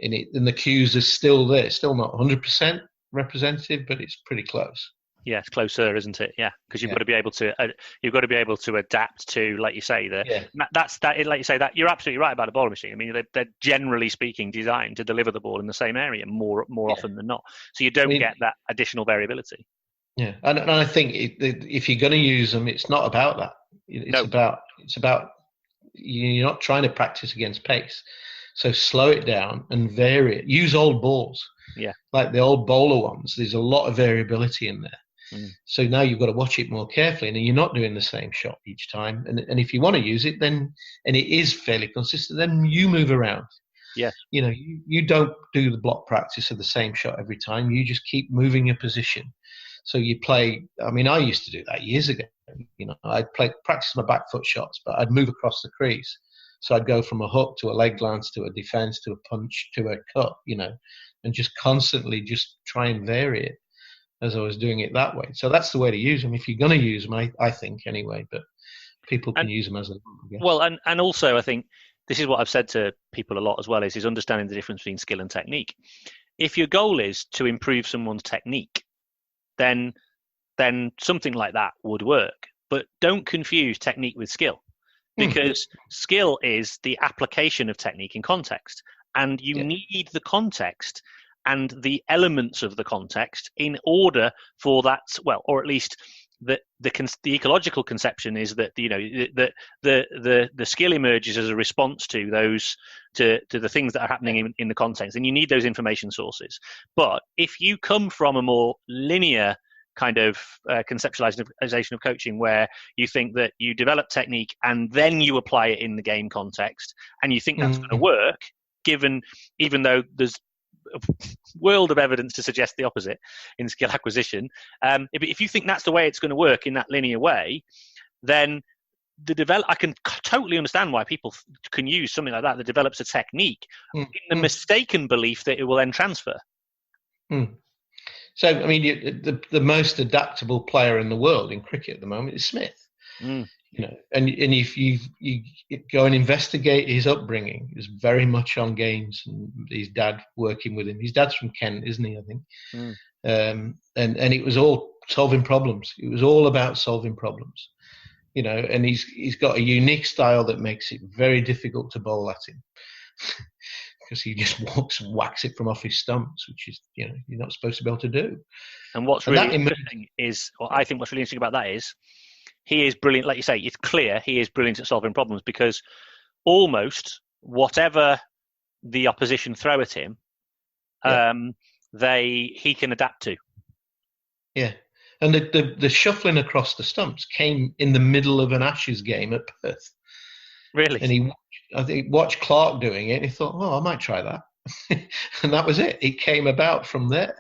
the cues are still there, still not 100% representative, but it's pretty close. Yeah, it's closer, isn't it? Yeah, because you've got to be able to adapt to, like you say, like you say, that you're absolutely right about a bowling machine. I mean, they're generally speaking designed to deliver the ball in the same area more often than not. So you don't get that additional variability. Yeah, and I think if you're going to use them, it's not about that. It's about you're not trying to practice against pace. So slow it down and vary it. Use old balls. Yeah, like the old bowler ones. There's a lot of variability in there. So now you've got to watch it more carefully, and you're not doing the same shot each time. And if you want to use it, then and it is fairly consistent, then you move around. Yes. You don't do the block practice of the same shot every time. You just keep moving your position. So you play. I mean, I used to do that years ago. I'd practice my back foot shots, but I'd move across the crease. So I'd go from a hook to a leg glance to a defense to a punch to a cut. And just constantly just try and vary it as I was doing it that way. So that's the way to use them if you're going to use them, I think, anyway. But people can use them as they want. Well, and also I think this is what I've said to people a lot as well, is understanding the difference between skill and technique. If your goal is to improve someone's technique, then something like that would work. But don't confuse technique with skill, because skill is the application of technique in context. And you need the context and the elements of the context in order for that, or at least the ecological conception is that the skill emerges as a response to those to the things that are happening in the context, and you need those information sources. But if you come from a more linear kind of conceptualization of coaching, where you think that you develop technique and then you apply it in the game context, and you think that's going to work, even though there's a world of evidence to suggest the opposite in skill acquisition, if you think that's the way it's going to work in that linear way, then I can totally understand why people can use something like that develops a technique in the mistaken belief that it will then transfer. So, I mean, the most adaptable player in the world in cricket at the moment is Smith. And if you go and investigate his upbringing, is very much on games and his dad working with him. His dad's from Kent, isn't he? I think. And it was all solving problems. It was all about solving problems. And he's got a unique style that makes it very difficult to bowl at him. because he just walks and whacks it from off his stumps, which is, you're not supposed to be able to do. And what's really interesting is, well, I think what's really interesting about that is he is brilliant. Like you say, it's clear he is brilliant at solving problems, because almost whatever the opposition throw at him, he can adapt to. Yeah. And the shuffling across the stumps came in the middle of an Ashes game at Perth. Really? And I think watched Clark doing it, and he thought, I might try that. And that was it. It came about from there.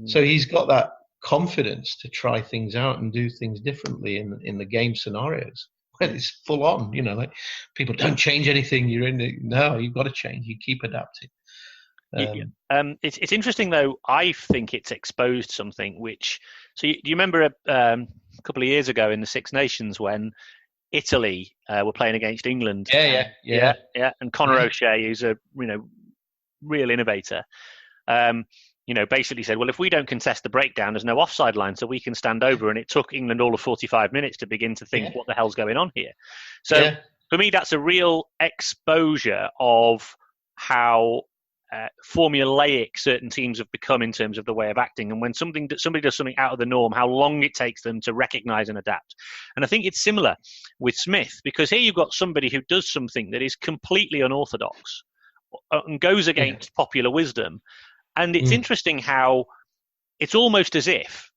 So he's got that confidence to try things out and do things differently in the game scenarios. When it's full on, like people don't change anything. You're in it. No, you've got to change. You keep adapting. It's interesting though. I think it's exposed something which. So you remember a couple of years ago in the Six Nations when Italy were playing against England. Yeah. And Conor O'Shea, who's a real innovator, basically said, well, if we don't contest the breakdown, there's no offside line, so we can stand over. And it took England all of 45 minutes to begin to think, what the hell's going on here? So for me, that's a real exposure of how formulaic certain teams have become in terms of the way of acting, and when somebody does something out of the norm, how long it takes them to recognize and adapt. And I think it's similar with Smith, because here you've got somebody who does something that is completely unorthodox and goes against popular wisdom, and it's interesting how it's almost as if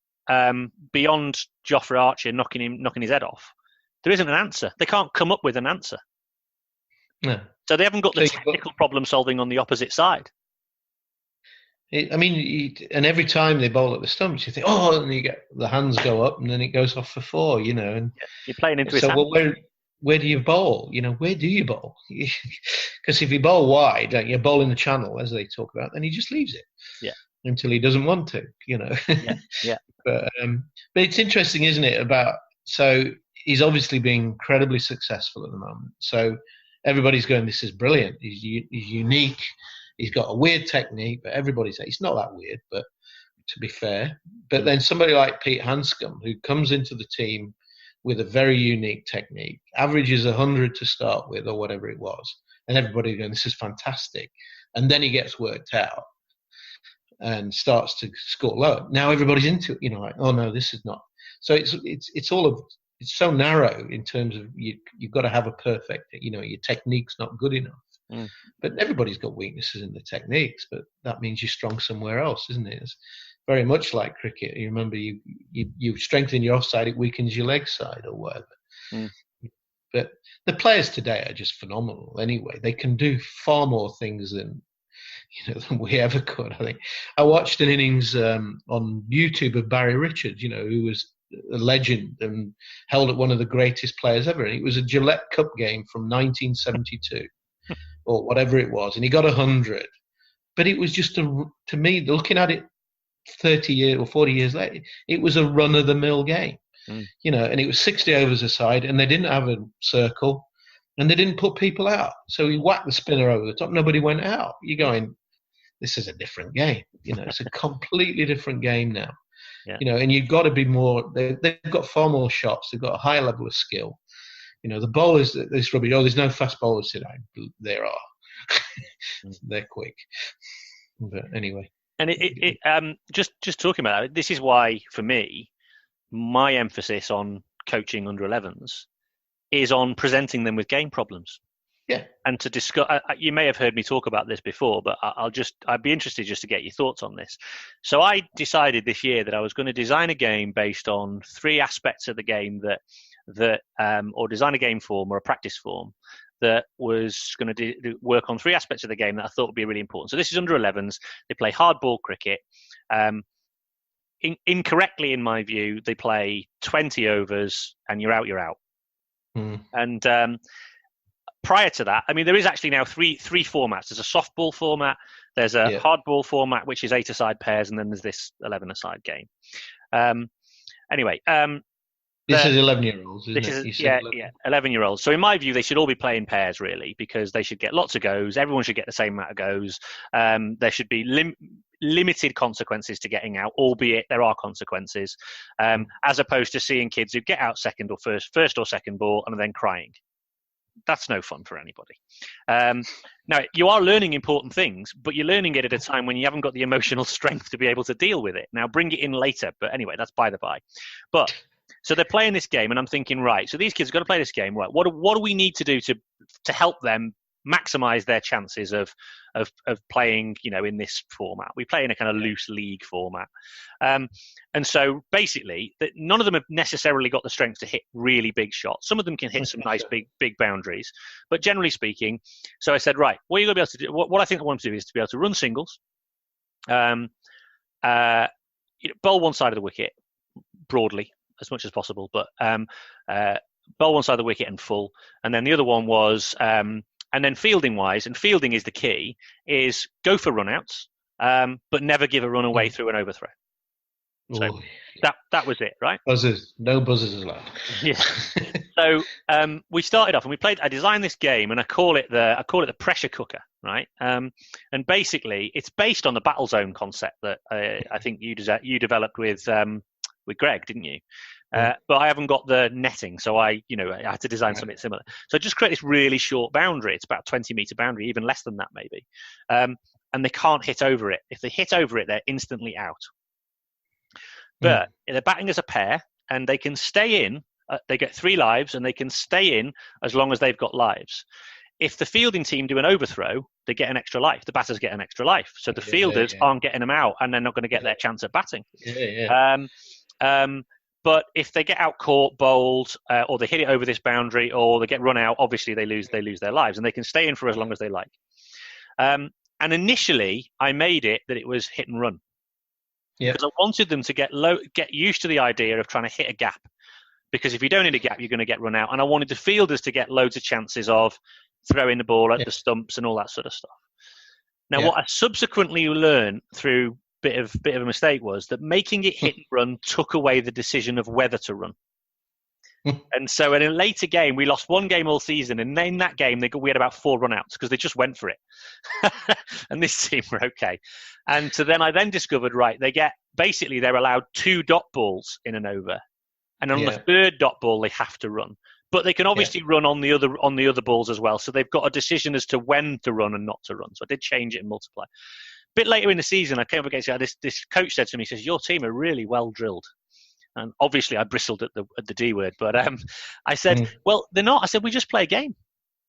beyond Jofra Archer knocking his head off, there isn't an answer. They can't come up with an answer. No. So they haven't got the technical problem solving on the opposite side. And every time they bowl at the stumps, you think, and you get the hands go up, and then it goes off for 4, and you're playing into his hands. Well, where do you bowl? Where do you bowl? Because if you bowl wide, you bowl in the channel, as they talk about, then he just leaves it. Until he doesn't want to, But it's interesting, isn't it? So he's obviously being incredibly successful at the moment. So everybody's going, this is brilliant. He's unique. He's got a weird technique, but everybody's saying it's not that weird, but to be fair. But then somebody like Pete Hanscom, who comes into the team with a very unique technique, averages 100 to start with, or whatever it was, and everybody's going, this is fantastic. And then he gets worked out and starts to score low. Now everybody's into it, like, oh no, this is not. So it's so narrow in terms of you've got to have a perfect, your technique's not good enough. But everybody's got weaknesses in the techniques, but that means you're strong somewhere else, isn't it? It's very much like cricket. You remember, you strengthen your offside, it weakens your leg side or whatever. But the players today are just phenomenal anyway. They can do far more things than we ever could. I think I watched an innings on YouTube of Barry Richards, who was a legend and held at one of the greatest players ever. And it was a Gillette Cup game from 1972 or whatever it was. And he got 100. But it was just, to me, looking at it 30 years or 40 years later, it was a run-of-the-mill game. And it was 60 overs a side, and they didn't have a circle, and they didn't put people out. So he whacked the spinner over the top. Nobody went out. You're going, this is a different game. It's a completely different game now. And you've got to be more. They've got far more shots. They've got a high level of skill. The bowlers, this rubbish. There's no fast bowlers today. There are. They're quick. But anyway. And just talking about it, this is why, for me, my emphasis on coaching under 11s is on presenting them with game problems. Yeah. And to discuss, you may have heard me talk about this before, but I'd be interested just to get your thoughts on this. So I decided this year that I was going to design a game based on 3 aspects of the game or design a game form or a practice form that was going to work on 3 aspects of the game that I thought would be really important. So this is under 11s. They play hardball cricket. Incorrectly, in my view, they play 20 overs and you're out. And prior to that, there is actually now three formats. There's a softball format, there's a hardball format, which is 8-a-side pairs, and then there's this 11-a-side game. This is 11-year-olds, isn't it? 11-year-olds. So in my view, they should all be playing pairs, really, because they should get lots of goes. Everyone should get the same amount of goes. There should be limited consequences to getting out, albeit there are consequences, as opposed to seeing kids who get out second or first or second ball and then crying. that's no fun for anybody. Now, you are learning important things, but you're learning it at a time when you haven't got the emotional strength to be able to deal with it. Now, bring it in later. But anyway, that's by the by. But so they're playing this game, and I'm thinking, right, so these kids have got to play this game. Right, what do we need to do to help them maximize their chances of playing, in this format? We play in a kind of loose league format. And so basically, none of them have necessarily got the strength to hit really big shots. Some of them can hit some nice big boundaries. But generally speaking, so I said, right, what you're going to be able to do, what I think I want to do is to be able to run singles, bowl one side of the wicket broadly, as much as possible, but bowl one side of the wicket and full. And then the other one was... and then fielding-wise, and fielding is the key, is go for run-outs, but never give a run away through an overthrow. So that was it, right? Buzzers, no buzzers allowed. Yeah. So we started off, and I designed this game, and I call it the pressure cooker, right? And basically, it's based on the battle zone concept that I think you developed with Greg, didn't you? But I haven't got the netting, so I had to design something similar. So I just create this really short boundary. It's about 20-meter boundary, even less than that maybe. And they can't hit over it. If they hit over it, they're instantly out. But they're batting as a pair, and they can stay in. They get 3 lives, and they can stay in as long as they've got lives. If the fielding team do an overthrow, they get an extra life. The batters get an extra life. So the fielders aren't getting them out, and they're not going to get their chance at batting. But if they get out caught, bowled, or they hit it over this boundary, or they get run out, obviously they lose their lives, and they can stay in for as long as they like. And initially, I made it that it was hit and run, because I wanted them to get used to the idea of trying to hit a gap. Because if you don't hit a gap, you're going to get run out. And I wanted the fielders to get loads of chances of throwing the ball at the stumps and all that sort of stuff. Now, what I subsequently learned through bit of a mistake was that making it hit and run took away the decision of whether to run. And so in a later game, we lost one game all season, and in that game we had about 4 run-outs because they just went for it. And this team were okay. And so then I discovered, right, they're allowed 2 dot balls in an over, and on the 3rd dot ball they have to run. But they can obviously run on the other balls as well. So they've got a decision as to when to run and not to run. So I did change it and multiply. Bit later in the season, I came up against this coach said to me, he says, "Your team are really well drilled." And obviously I bristled at the D word, but I said, "Well, they're not." I said, "We just play a game."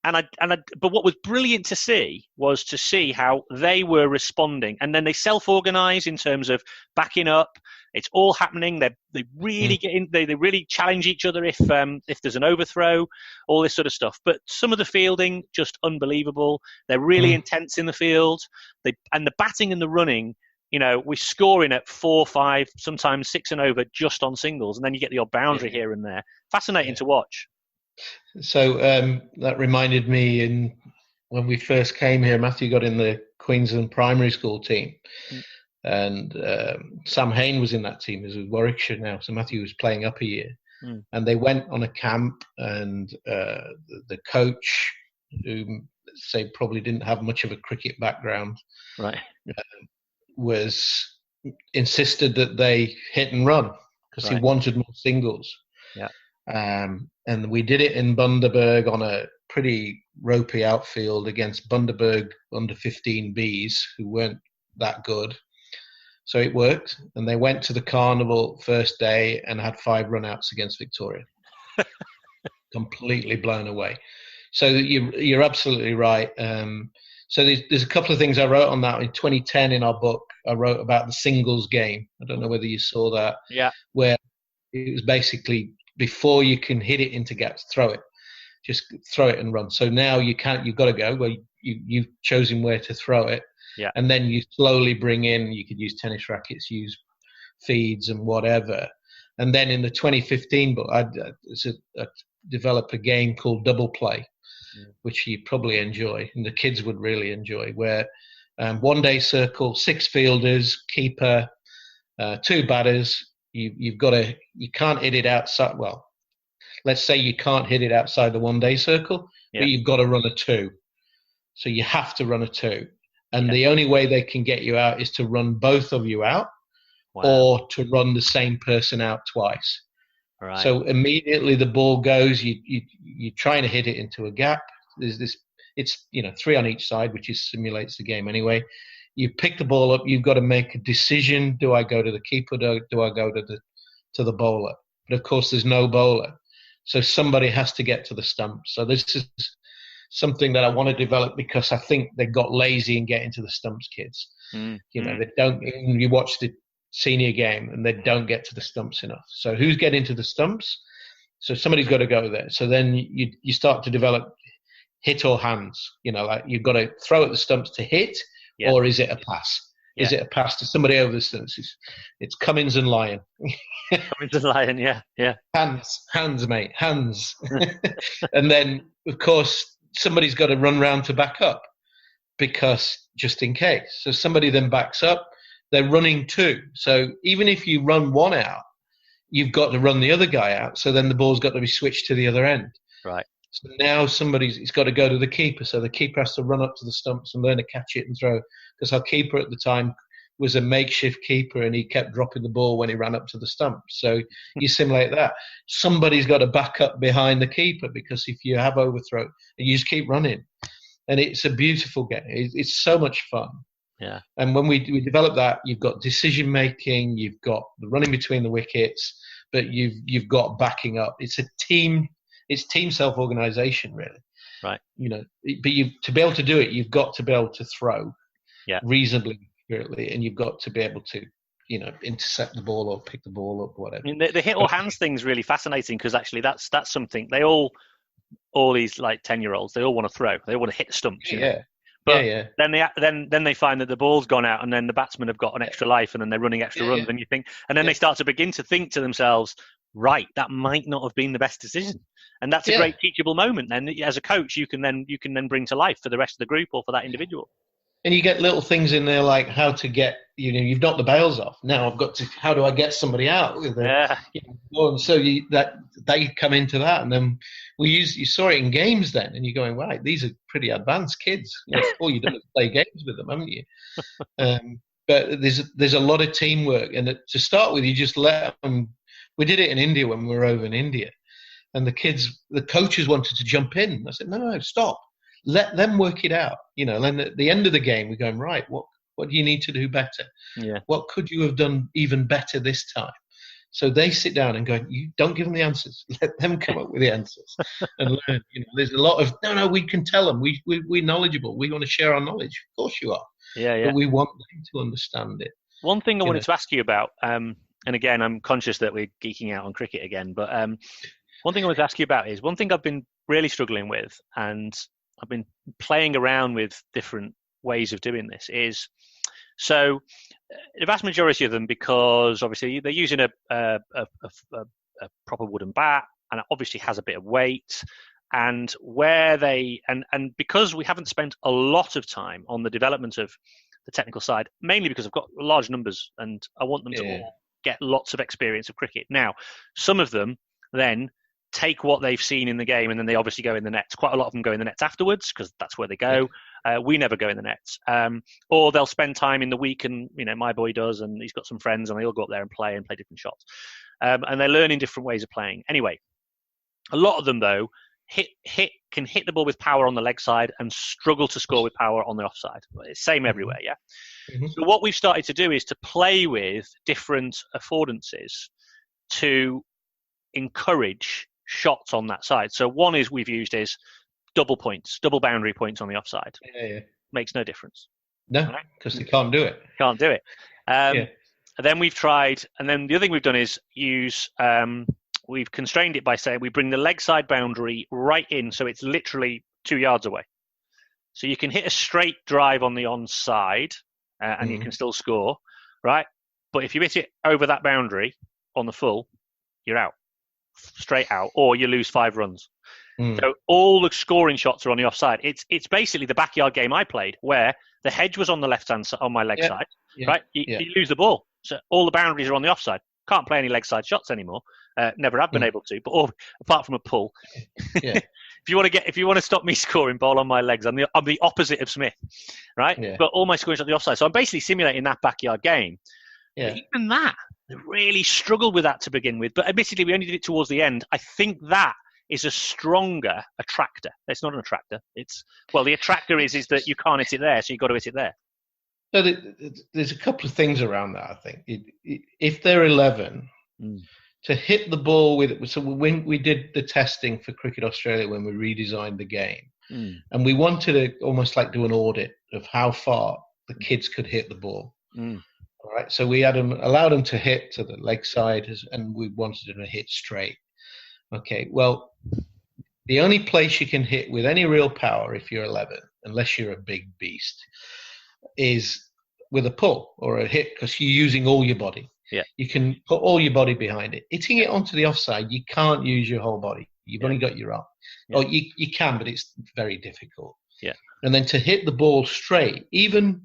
But what was brilliant to see was to see how they were responding, and then they self-organize in terms of backing up. It's all happening. They really get in. They really challenge each other if there's an overthrow, all this sort of stuff. But some of the fielding just unbelievable. They're really intense in the field. And the batting and the running. We're scoring at 4, 5, sometimes 6 and over just on singles, and then you get the odd boundary here and there. Fascinating to watch. So that reminded me when we first came here, Matthew got in the Queensland primary school team, and Sam Hain was in that team. He's with Warwickshire now, so Matthew was playing up a year. And they went on a camp, and the coach, who probably didn't have much of a cricket background, right, was insisted that they hit and run because he wanted more singles. And we did it in Bundaberg on a pretty ropey outfield against Bundaberg under 15 Bs who weren't that good. So it worked, and they went to the carnival first day and had 5 run-outs against Victoria. Completely blown away. So you're absolutely right. So there's a couple of things I wrote on that. In 2010 in our book, I wrote about the singles game. I don't know whether you saw that. Yeah. Where it was basically before you can hit it into gaps, throw it. Just throw it and run. So now you've got to go where you've chosen where to throw it. Yeah. And then you slowly bring in, you could use tennis rackets, use feeds and whatever. And then in the 2015 book, I developed a game called Double Play, which you probably enjoy, and the kids would really enjoy, where 1 day circle, 6 fielders, keeper, 2 batters. You can't hit it outside. Well, let's say you can't hit it outside the 1 day circle, but you've got to run a 2. So you have to run a 2. And the only way they can get you out is to run both of you out, or to run the same person out twice. Right. So immediately the ball goes, you're trying to hit it into a gap. There's this, it's, 3 on each side, which simulates the game anyway. You pick the ball up, you've got to make a decision. Do I go to the keeper? Do I go to the bowler? But of course there's no bowler. So somebody has to get to the stump. So this is something that I want to develop, because I think they got lazy in getting to the stumps, kids. They don't, you watch the senior game and they don't get to the stumps enough. So who's getting to the stumps? So somebody's got to go there. So then you start to develop hit or hands. Like you've got to throw at the stumps to hit, or is it a pass? Yeah. Is it a pass to somebody over the stumps? It's Cummins and Lyon. Cummins and Lyon, yeah. Hands, mate, hands. And then, of course, somebody's got to run round to back up, because just in case. So somebody then backs up. They're running 2. So even if you run one out, you've got to run the other guy out. So then the ball's got to be switched to the other end. Right. So now he's got to go to the keeper. So the keeper has to run up to the stumps and learn to catch it and throw. Because our keeper at the time was a makeshift keeper, and he kept dropping the ball when he ran up to the stumps. So you simulate that. Somebody's got to back up behind the keeper, because if you have overthrow, you just keep running. And it's a beautiful game. It's so much fun. Yeah. And when we develop that, you've got decision making, you've got the running between the wickets, but you've got backing up. It's a team. It's team self-organization, really. Right. But to be able to do it, you've got to be able to throw reasonably accurately, and you've got to be able to, intercept the ball or pick the ball up, whatever. I mean, the hit or hands thing is really fascinating, because actually that's something they all these like 10-year-olds, they all want to throw. They all want to hit the stumps. Yeah. But then they find that the ball's gone out, and then the batsmen have got an extra life, and then they're running extra runs. And you think, and then they start to begin to think to themselves, right, that might not have been the best decision. And that's a great teachable moment. Then, as a coach, you can then bring to life for the rest of the group or for that individual. And you get little things in there like how to get, you've knocked the bails off. Now I've got to, how do I get somebody out? And so they come into that, and then you saw it in games then, and you're going, right, these are pretty advanced kids. All you've done is play games with them, haven't you? But there's a lot of teamwork, and to start with, you just let them. We did it in India when we were over in India, and the coaches wanted to jump in. I said, no, stop. Let them work it out. Then at the end of the game, we're going, right, what do you need to do better? Yeah. What could you have done even better this time? So they sit down and go, you don't give them the answers. Let them come up with the answers and learn. There's a lot of, no, we can tell them. We're knowledgeable. We want to share our knowledge. Of course you are. Yeah. But we want them to understand it. One thing I wanted to ask you about, and again, I'm conscious that we're geeking out on cricket again, but one thing I wanted to ask you about is one thing I've been really struggling with, and I've been playing around with different ways of doing this, is so the vast majority of them, because obviously they're using a proper wooden bat, and it obviously has a bit of weight, and and because we haven't spent a lot of time on the development of the technical side, mainly because I've got large numbers and I want them to all get lots of experience of cricket. Now, some of them then take what they've seen in the game, and then they obviously go in the nets. Quite a lot of them go in the nets afterwards, because that's where they go. We never go in the nets. Or they'll spend time in the week, and my boy does, and he's got some friends, and they all go up there and play different shots. And they're learning different ways of playing. Anyway, a lot of them though can hit the ball with power on the leg side and struggle to score with power on the offside. It's same everywhere, yeah. Mm-hmm. So what we've started to do is to play with different affordances to encourage shots on that side. So one we've used is double boundary points on the offside. Makes no difference. No, because they can't do it. Can't do it. And then we've tried, and then the other thing we've done is use, we've constrained it by saying we bring the leg side boundary right in, so it's literally 2 yards away. So you can hit a straight drive on the onside, and you can still score, right? But if you hit it over that boundary on the full, you're out. Straight out, or you lose 5 runs. So all the scoring shots are on the offside. It's basically the backyard game I played, where the hedge was on the left hand side, on my leg side, right? You lose the ball, so all the boundaries are on the offside. Can't play any leg side shots anymore. Never have been able to, but apart from a pull. If you want to stop me scoring ball on my legs, I'm the opposite of Smith, right? But all my scoring shots on the offside. So I'm basically simulating that backyard game. But even that, They really struggled with that to begin with, but admittedly, we only did it towards the end. I think that is a stronger attractor. It's not an attractor. The attractor is that you can't hit it there, so you've got to hit it there. So there's a couple of things around that, I think. If they're 11, to hit the ball with... So when we did the testing for Cricket Australia, when we redesigned the game, and we wanted to almost like do an audit of how far the kids could hit the ball. All right, so we allowed them to hit to the leg side, and we wanted them to hit straight. Okay, well, the only place you can hit with any real power if you're 11, unless you're a big beast, is with a pull or a hit, because you're using all your body. Yeah. You can put all your body behind it. Hitting it onto the offside, you can't use your whole body. You've only got your arm. Or you can, but it's very difficult. Yeah. And then to hit the ball straight, even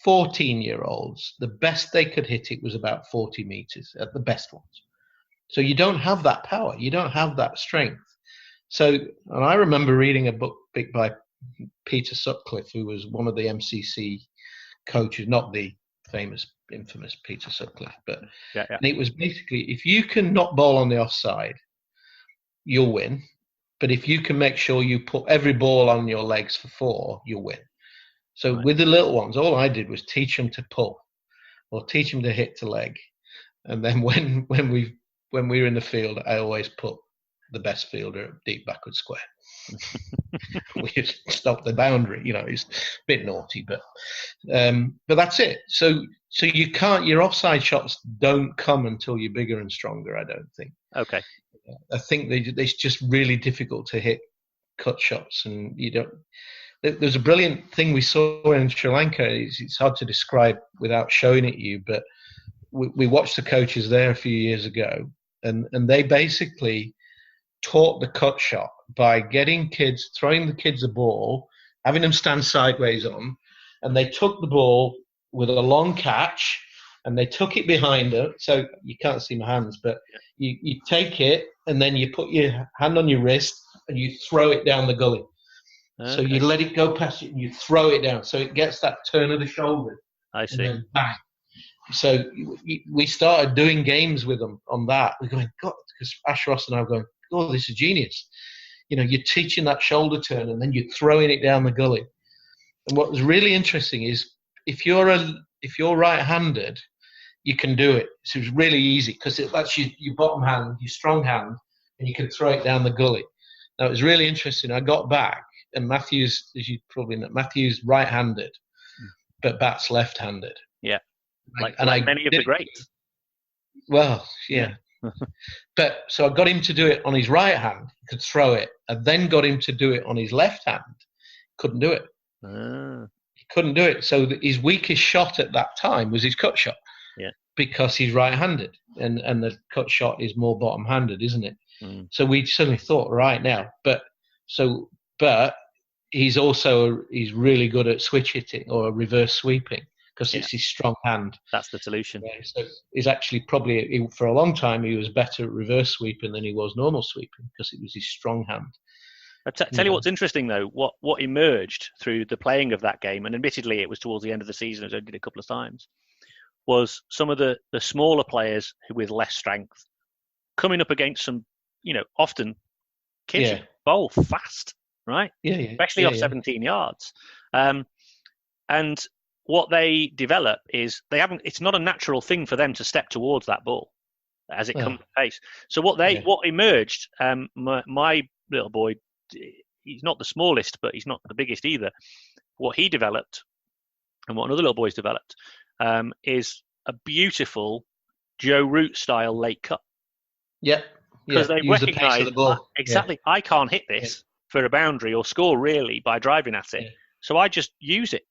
14-year-olds, the best they could hit it was about 40 meters at the best ones. So you don't have that power. You don't have that strength. So, and I remember reading a book by Peter Sutcliffe, who was one of the MCC coaches, not the infamous Peter Sutcliffe, but and it was basically, if you can knock ball on the offside, you'll win. But if you can make sure you put every ball on your legs for 4, you'll win. So with the little ones, all I did was teach them to pull or teach them to hit to leg. And then when we were in the field, I always put the best fielder at deep backward square. We just stopped the boundary. It's a bit naughty, but that's it. So you can't. Your offside shots don't come until you're bigger and stronger, I don't think. Okay. I think it's just really difficult to hit cut shots, and you don't. There's a brilliant thing we saw in Sri Lanka. It's hard to describe without showing it you, but we watched the coaches there a few years ago, and they basically taught the cut shot by throwing the kids a ball, having them stand sideways on, and they took the ball with a long catch, and they took it behind them. So you can't see my hands, but you take it, and then you put your hand on your wrist, and you throw it down the gully. Okay. So you let it go past it, and you throw it down. So it gets that turn of the shoulder. I see. And then bang. So we started doing games with them on that. We're going, God, because Ash Ross and I were going, oh, this is genius. You're teaching that shoulder turn, and then you're throwing it down the gully. And what was really interesting is if you're right-handed, you can do it. So it's really easy because that's your bottom hand, your strong hand, and you can throw it down the gully. Now, it was really interesting. I got back, and Matthew's, as you probably know, Matthew's right-handed, but Bat's left-handed. Yeah, like many of the greats. Well, yeah. But so I got him to do it on his right hand, he could throw it. I then got him to do it on his left hand, couldn't do it. He couldn't do it. So his weakest shot at that time was his cut shot. Yeah. Because he's right-handed, and the cut shot is more bottom-handed, isn't it? So we suddenly thought, right now, but he's really good at switch hitting or reverse sweeping. Because it's his strong hand. That's the solution. So he's actually probably, for a long time, he was better at reverse sweeping than he was normal sweeping because it was his strong hand. I'll tell you what's interesting, though, what emerged through the playing of that game, and admittedly it was towards the end of the season, as I did a couple of times, was some of the smaller players with less strength coming up against some, often kids who bowl fast, right? Yeah. Especially off 17 yards. And what they develop is it's not a natural thing for them to step towards that ball as it comes to pace. So what emerged, my little boy, he's not the smallest, but he's not the biggest either. What he developed and what another little boy's developed is a beautiful Joe Root style late cut. Yeah. Because they recognise exactly, I can't hit this for a boundary or score really by driving at it. So I just use it.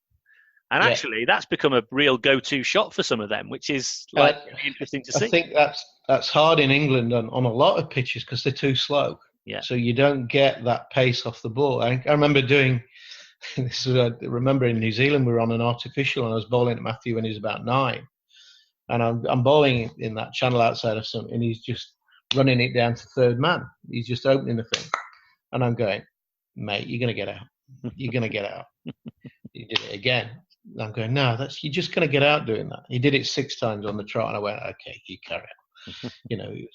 And actually, that's become a real go-to shot for some of them, which is really interesting to see. I think that's hard in England on a lot of pitches because they're too slow. Yeah. So you don't get that pace off the ball. I remember doing this. I remember in New Zealand we were on an artificial, and I was bowling at Matthew when he was about 9, and I'm bowling in that channel outside of something, and he's just running it down to third man. He's just opening the thing, and I'm going, mate, you're gonna get out. You're gonna get out. He did it again. I'm going, no, you're just going to get out doing that. He did it 6 times on the trot, and I went, okay, you carry on.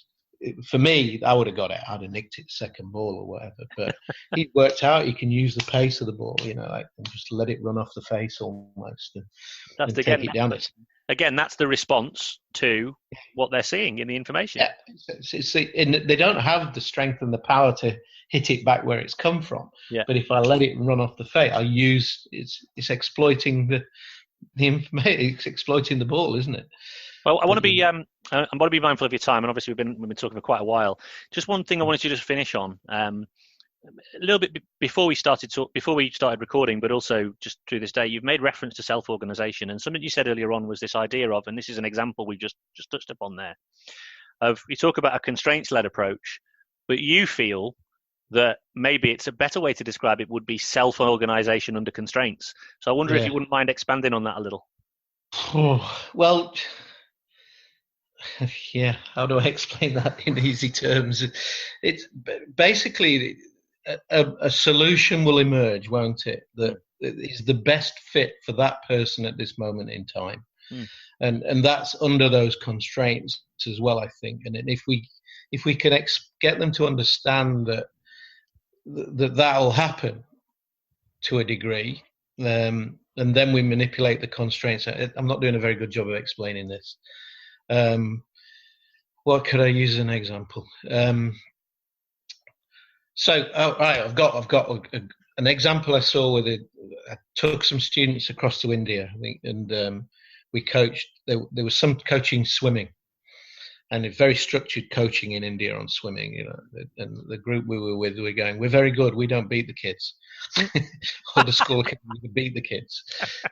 For me, I would have got it. I'd have nicked it second ball or whatever. But he worked out he can use the pace of the ball, and just let it run off the face almost, and take it down. Again, that's the response to what they're seeing in the information. Yeah, they don't have the strength and the power to hit it back where it's come from. Yeah. But if I let it run off the face, it's exploiting the information. It's exploiting the ball, isn't it? Well, I want to be mindful of your time, and obviously we've been talking for quite a while. Just one thing I wanted to just finish on. A little bit before we started recording, but also just through this day, you've made reference to self-organization, and something you said earlier on was this idea of, and this is an example we just touched upon there, of you talk about a constraints-led approach, but you feel that maybe it's a better way to describe it would be self-organization under constraints. So I wonder if you wouldn't mind expanding on that a little. Well, yeah. How do I explain that in easy terms? It's basically a solution will emerge, won't it? That is the best fit for that person at this moment in time, and that's under those constraints as well, I think. And if we can get them to understand that will happen to a degree, and then we manipulate the constraints. I'm not doing a very good job of explaining this. What could I use as an example? I've got an example I saw I took some students across to India, I think, and we coached. There was some coaching swimming, and a very structured coaching in India on swimming. And the group we were with were going, "We're very good. We don't beat the kids." Or the school can beat the kids.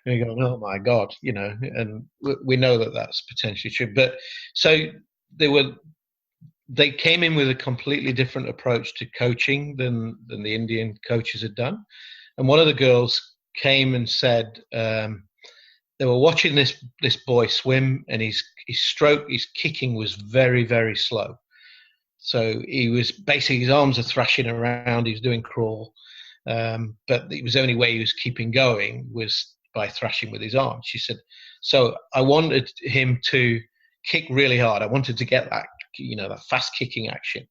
And we go, "Oh my God," and we know that that's potentially true. But so they came in with a completely different approach to coaching than the Indian coaches had done. And one of the girls came and said they were watching this boy swim, and his kicking was very, very slow. So he was basically, his arms are thrashing around, he was doing crawl. But the only way he was keeping going was by thrashing with his arms. She said, so I wanted him to kick really hard. I wanted to get that, that fast kicking action.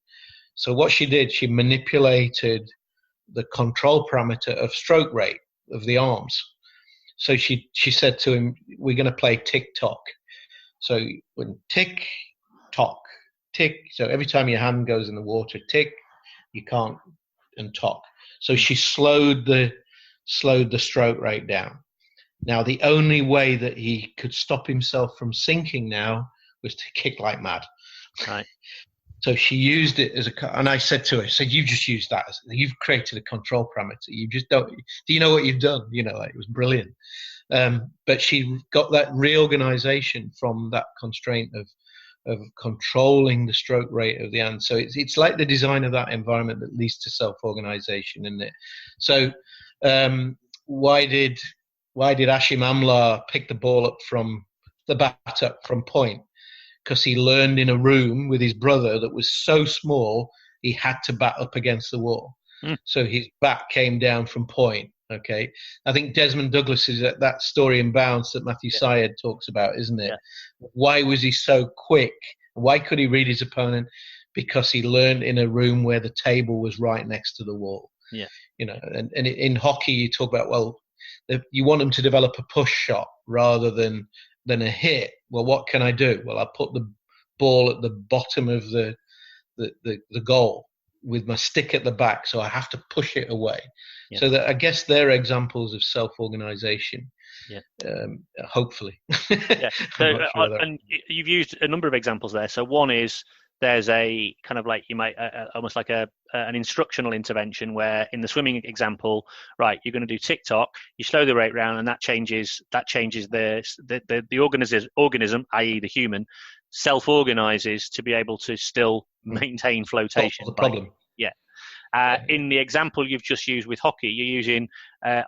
So what she did, she manipulated the control parameter of stroke rate of the arms. So she said to him, we're going to play tick-tock. So when tick-tock, tick, so every time your hand goes in the water, tick, you can't, and tock. So she slowed the stroke rate down. Now, the only way that he could stop himself from sinking now was to kick like mad. Right. So she used it and I said to her, you just used that. You've created a control parameter. You just don't, do you know what you've done? It was brilliant. But she got that reorganization from that constraint of controlling the stroke rate of the hand. So it's like the design of that environment that leads to self-organization, isn't it? So why did Ashim Amla pick the ball up from the bat up from point? Because he learned in a room with his brother that was so small he had to bat up against the wall. So his bat came down from point. Okay, I think Desmond Douglas is that story in Bounce that Matthew Syed talks about, isn't it? Yeah. Why was he so quick? Why could he read his opponent? Because he learned in a room where the table was right next to the wall. Yeah, and in hockey you talk about, you want them to develop a push shot rather than a hit. Well, what can I do? Well, I put the ball at the bottom of the goal with my stick at the back, so I have to push it away. Yeah. So that, I guess, they're examples of self-organization. Yeah. Hopefully. Yeah. So, and you've used a number of examples there. So one is there's a kind of like, you might almost like an instructional intervention where in the swimming example, right, you're going to do tick-tock, you slow the rate round, and that changes the organism, i.e. the human, self-organizes to be able to still maintain flotation. The problem. In the example you've just used with hockey, you're using,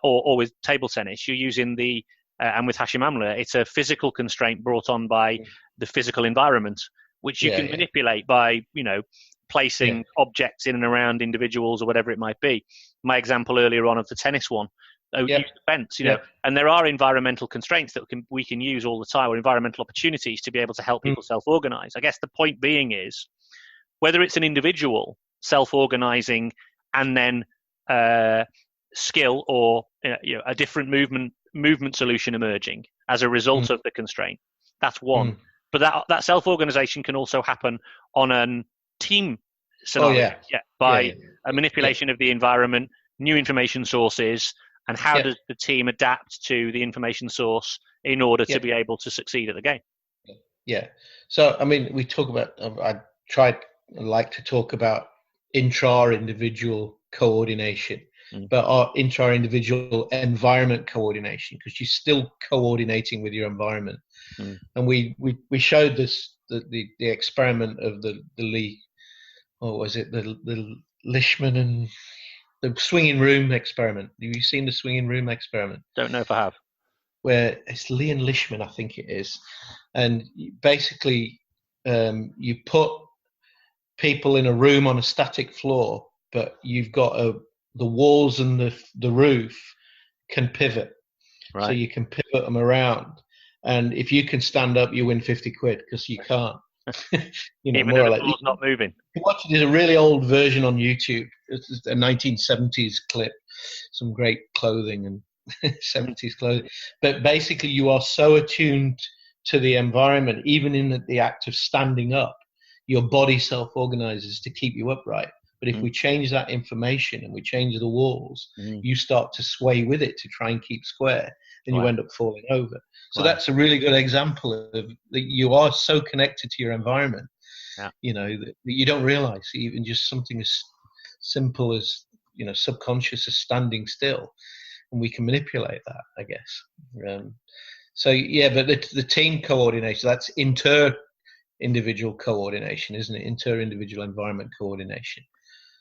or with table tennis, you're using and with Hashim Amla, it's a physical constraint brought on by the physical environment, which you can manipulate by, placing objects in and around individuals or whatever it might be. My example earlier on of the tennis one, use the fence, and there are environmental constraints that we can use all the time, or environmental opportunities to be able to help people self-organize. I guess the point being is, whether it's an individual self-organizing and then skill, or a different movement solution emerging as a result of the constraint, that's one. But that self-organization can also happen on a team scenario, by a manipulation of the environment, new information sources, and how does the team adapt to the information source in order to be able to succeed at the game. So, I mean, we talk about, I like to talk about intra-individual coordination, but our intra-individual environment coordination, because you're still coordinating with your environment. And we showed this, the experiment of the Lee, what was it, the Lishman and the swinging room experiment. Have you seen the swinging room experiment? Don't know if I have. Where it's Lee and Lishman, I think it is. And basically, you put people in a room on a static floor, but you've got the walls and the roof can pivot. Right. So you can pivot them around. And if you can stand up, you win 50 quid, because you can't. Even more if the floor's not moving. There's a really old version on YouTube. It's a 1970s clip. Some great clothing and 70s clothing. But basically, you are so attuned to the environment, even in the act of standing up, your body self-organizes to keep you upright. But if we change that information and we change the walls, you start to sway with it to try and keep square, and you end up falling over. So that's a really good example of that you are so connected to your environment, that you don't realize. Even just something as simple as, subconscious as standing still, and we can manipulate that, I guess. But the team coordination, that's inter-individual coordination, isn't it? Inter-individual environment coordination.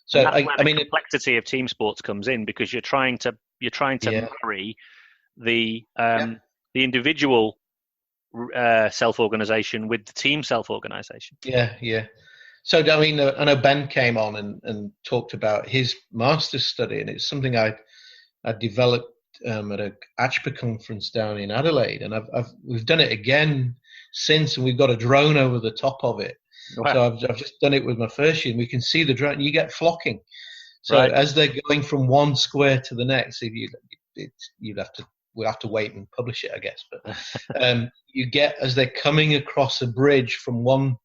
So the complexity of team sports comes in, because you're trying to marry the individual self-organization with the team self-organization. So I know Ben came on and talked about his master's study, and it's something I developed at a ACHPA conference down in Adelaide, and we've done it again since, and we've got a drone over the top of it. Wow. So I've just done it with my first year, and we can see the drone. You get flocking. So as they're going from one square to the next, we'll have to wait and publish it, I guess. But you get, as they're coming across a bridge from one,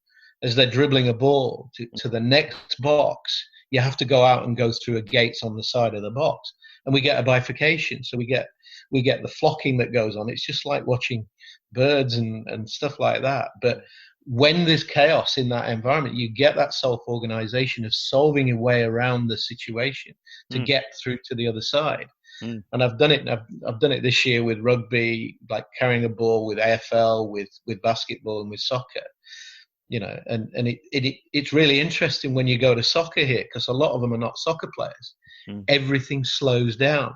as they're dribbling a ball to the next box, you have to go out and go through a gates on the side of the box, and we get a bifurcation. So we get the flocking that goes on. It's just like watching birds and stuff like that. But when there's chaos in that environment, you get that self-organization of solving a way around the situation to get through to the other side. And I've done it. I've done it this year with rugby, like carrying a ball, with AFL, with basketball, and with soccer. And it's really interesting when you go to soccer here, because a lot of them are not soccer players. Everything slows down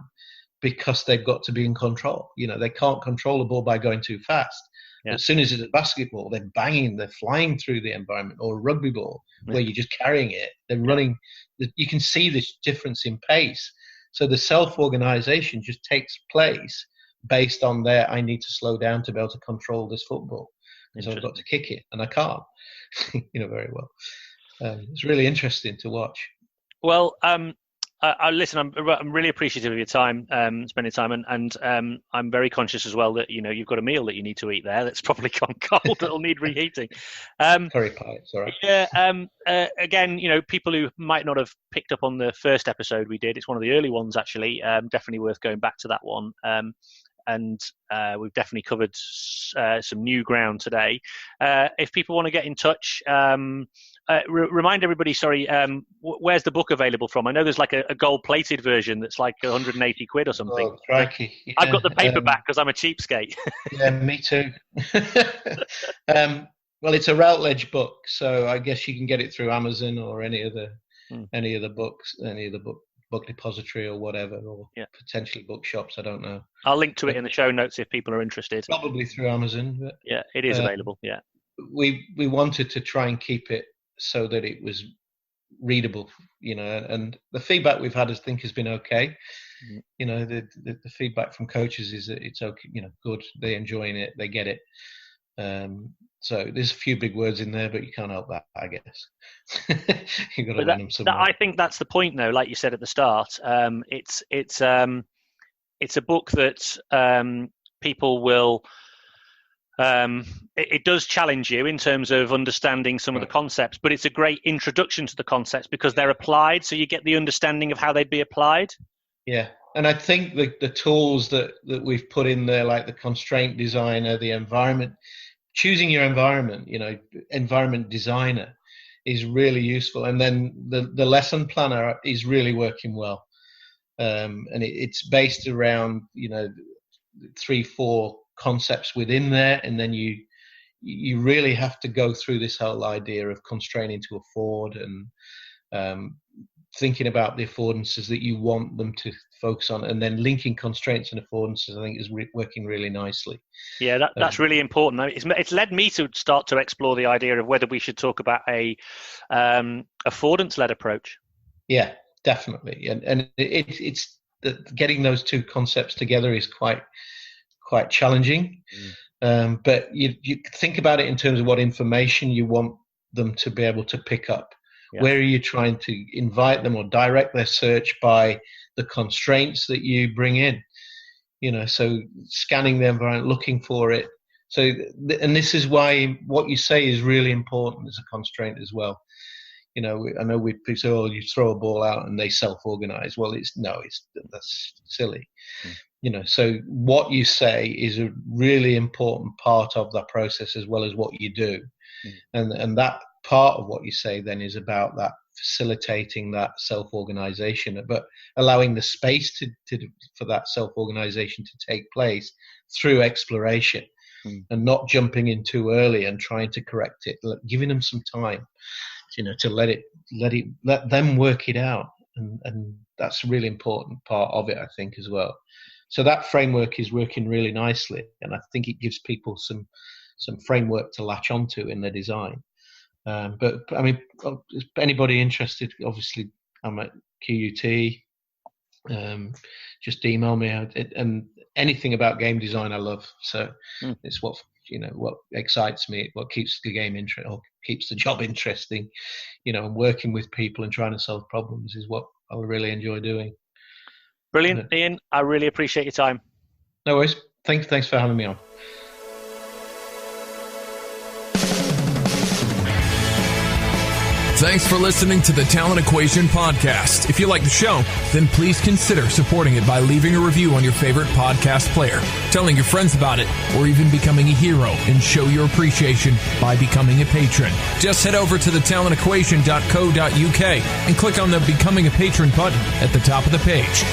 because they've got to be in control. They can't control the ball by going too fast. As soon as it's a basketball, they're banging, they're flying through the environment, or a rugby ball where you're just carrying it. They're running. You can see this difference in pace. So the self-organization just takes place based on I need to slow down to be able to control this football. So I've got to kick it, and I can't, very well. It's really interesting to watch. Well, listen, I'm really appreciative of your time, spending time, and I'm very conscious as well that you've got a meal that you need to eat there that's probably gone cold, that'll need reheating. Curry pie, it's all right. Yeah. Again, people who might not have picked up on the first episode we did, it's one of the early ones actually. Definitely worth going back to that one. And we've definitely covered some new ground today. If people want to get in touch, remind everybody, where's the book available from? I know there's like a gold-plated version that's like 180 quid or something. Oh, crikey. Yeah. I've got the paperback because I'm a cheapskate. Yeah, me too. Well, it's a Routledge book, so I guess you can get it through Amazon or any of the book depository or whatever, or potentially bookshops. I don't know. I'll link to it in the show notes if people are interested. Probably through Amazon. But, it is available. Yeah. We wanted to try and keep it so that it was readable, and the feedback we've had, I think, has been okay. The feedback from coaches is that it's okay, good, they're enjoying it, they get it. So there's a few big words in there, but you can't help that, I guess. You've got to learn them somewhere. I think that's the point, though. Like you said at the start, it's a book that people will. It does challenge you in terms of understanding some of the concepts, but it's a great introduction to the concepts because they're applied, so you get the understanding of how they'd be applied. Yeah, and I think the tools that we've put in there, like the constraint designer, the environment, choosing your environment, environment designer is really useful. And then the lesson planner is really working well. And it's based around, 3-4 concepts within there. And then you really have to go through this whole idea of constraining to afford and thinking about the affordances that you want them to focus on, and then linking constraints and affordances, I think, is working really nicely. Yeah, that's really important. It's led me to start to explore the idea of whether we should talk about a affordance-led approach. Yeah, definitely. And it's getting those two concepts together is quite challenging. But you think about it in terms of what information you want them to be able to pick up. Yeah. Where are you trying to invite them or direct their search by the constraints that you bring in? So scanning the environment, looking for it. So, and this is why what you say is really important as a constraint as well. I know people say, "Oh, you throw a ball out and they self-organize." Well, that's silly. So what you say is a really important part of that process as well as what you do, and that part of what you say then is about that facilitating that self-organization, but allowing the space for that self-organization to take place through exploration, and not jumping in too early and trying to correct it, giving them some time, to let them work it out, and that's a really important part of it, I think, as well. So that framework is working really nicely, and I think it gives people some framework to latch onto in their design. But I mean, anybody interested, obviously I'm at QUT, just email me, and anything about game design I love. So it's what excites me, what keeps the game interesting, or keeps the job interesting, and working with people and trying to solve problems is what I really enjoy doing. Brilliant, Ian. I really appreciate your time. No worries. Thanks for having me on. Thanks for listening to the Talent Equation podcast. If you like the show, then please consider supporting it by leaving a review on your favorite podcast player, telling your friends about it, or even becoming a hero and show your appreciation by becoming a patron. Just head over to thetalentequation.co.uk and click on the Becoming a Patron button at the top of the page.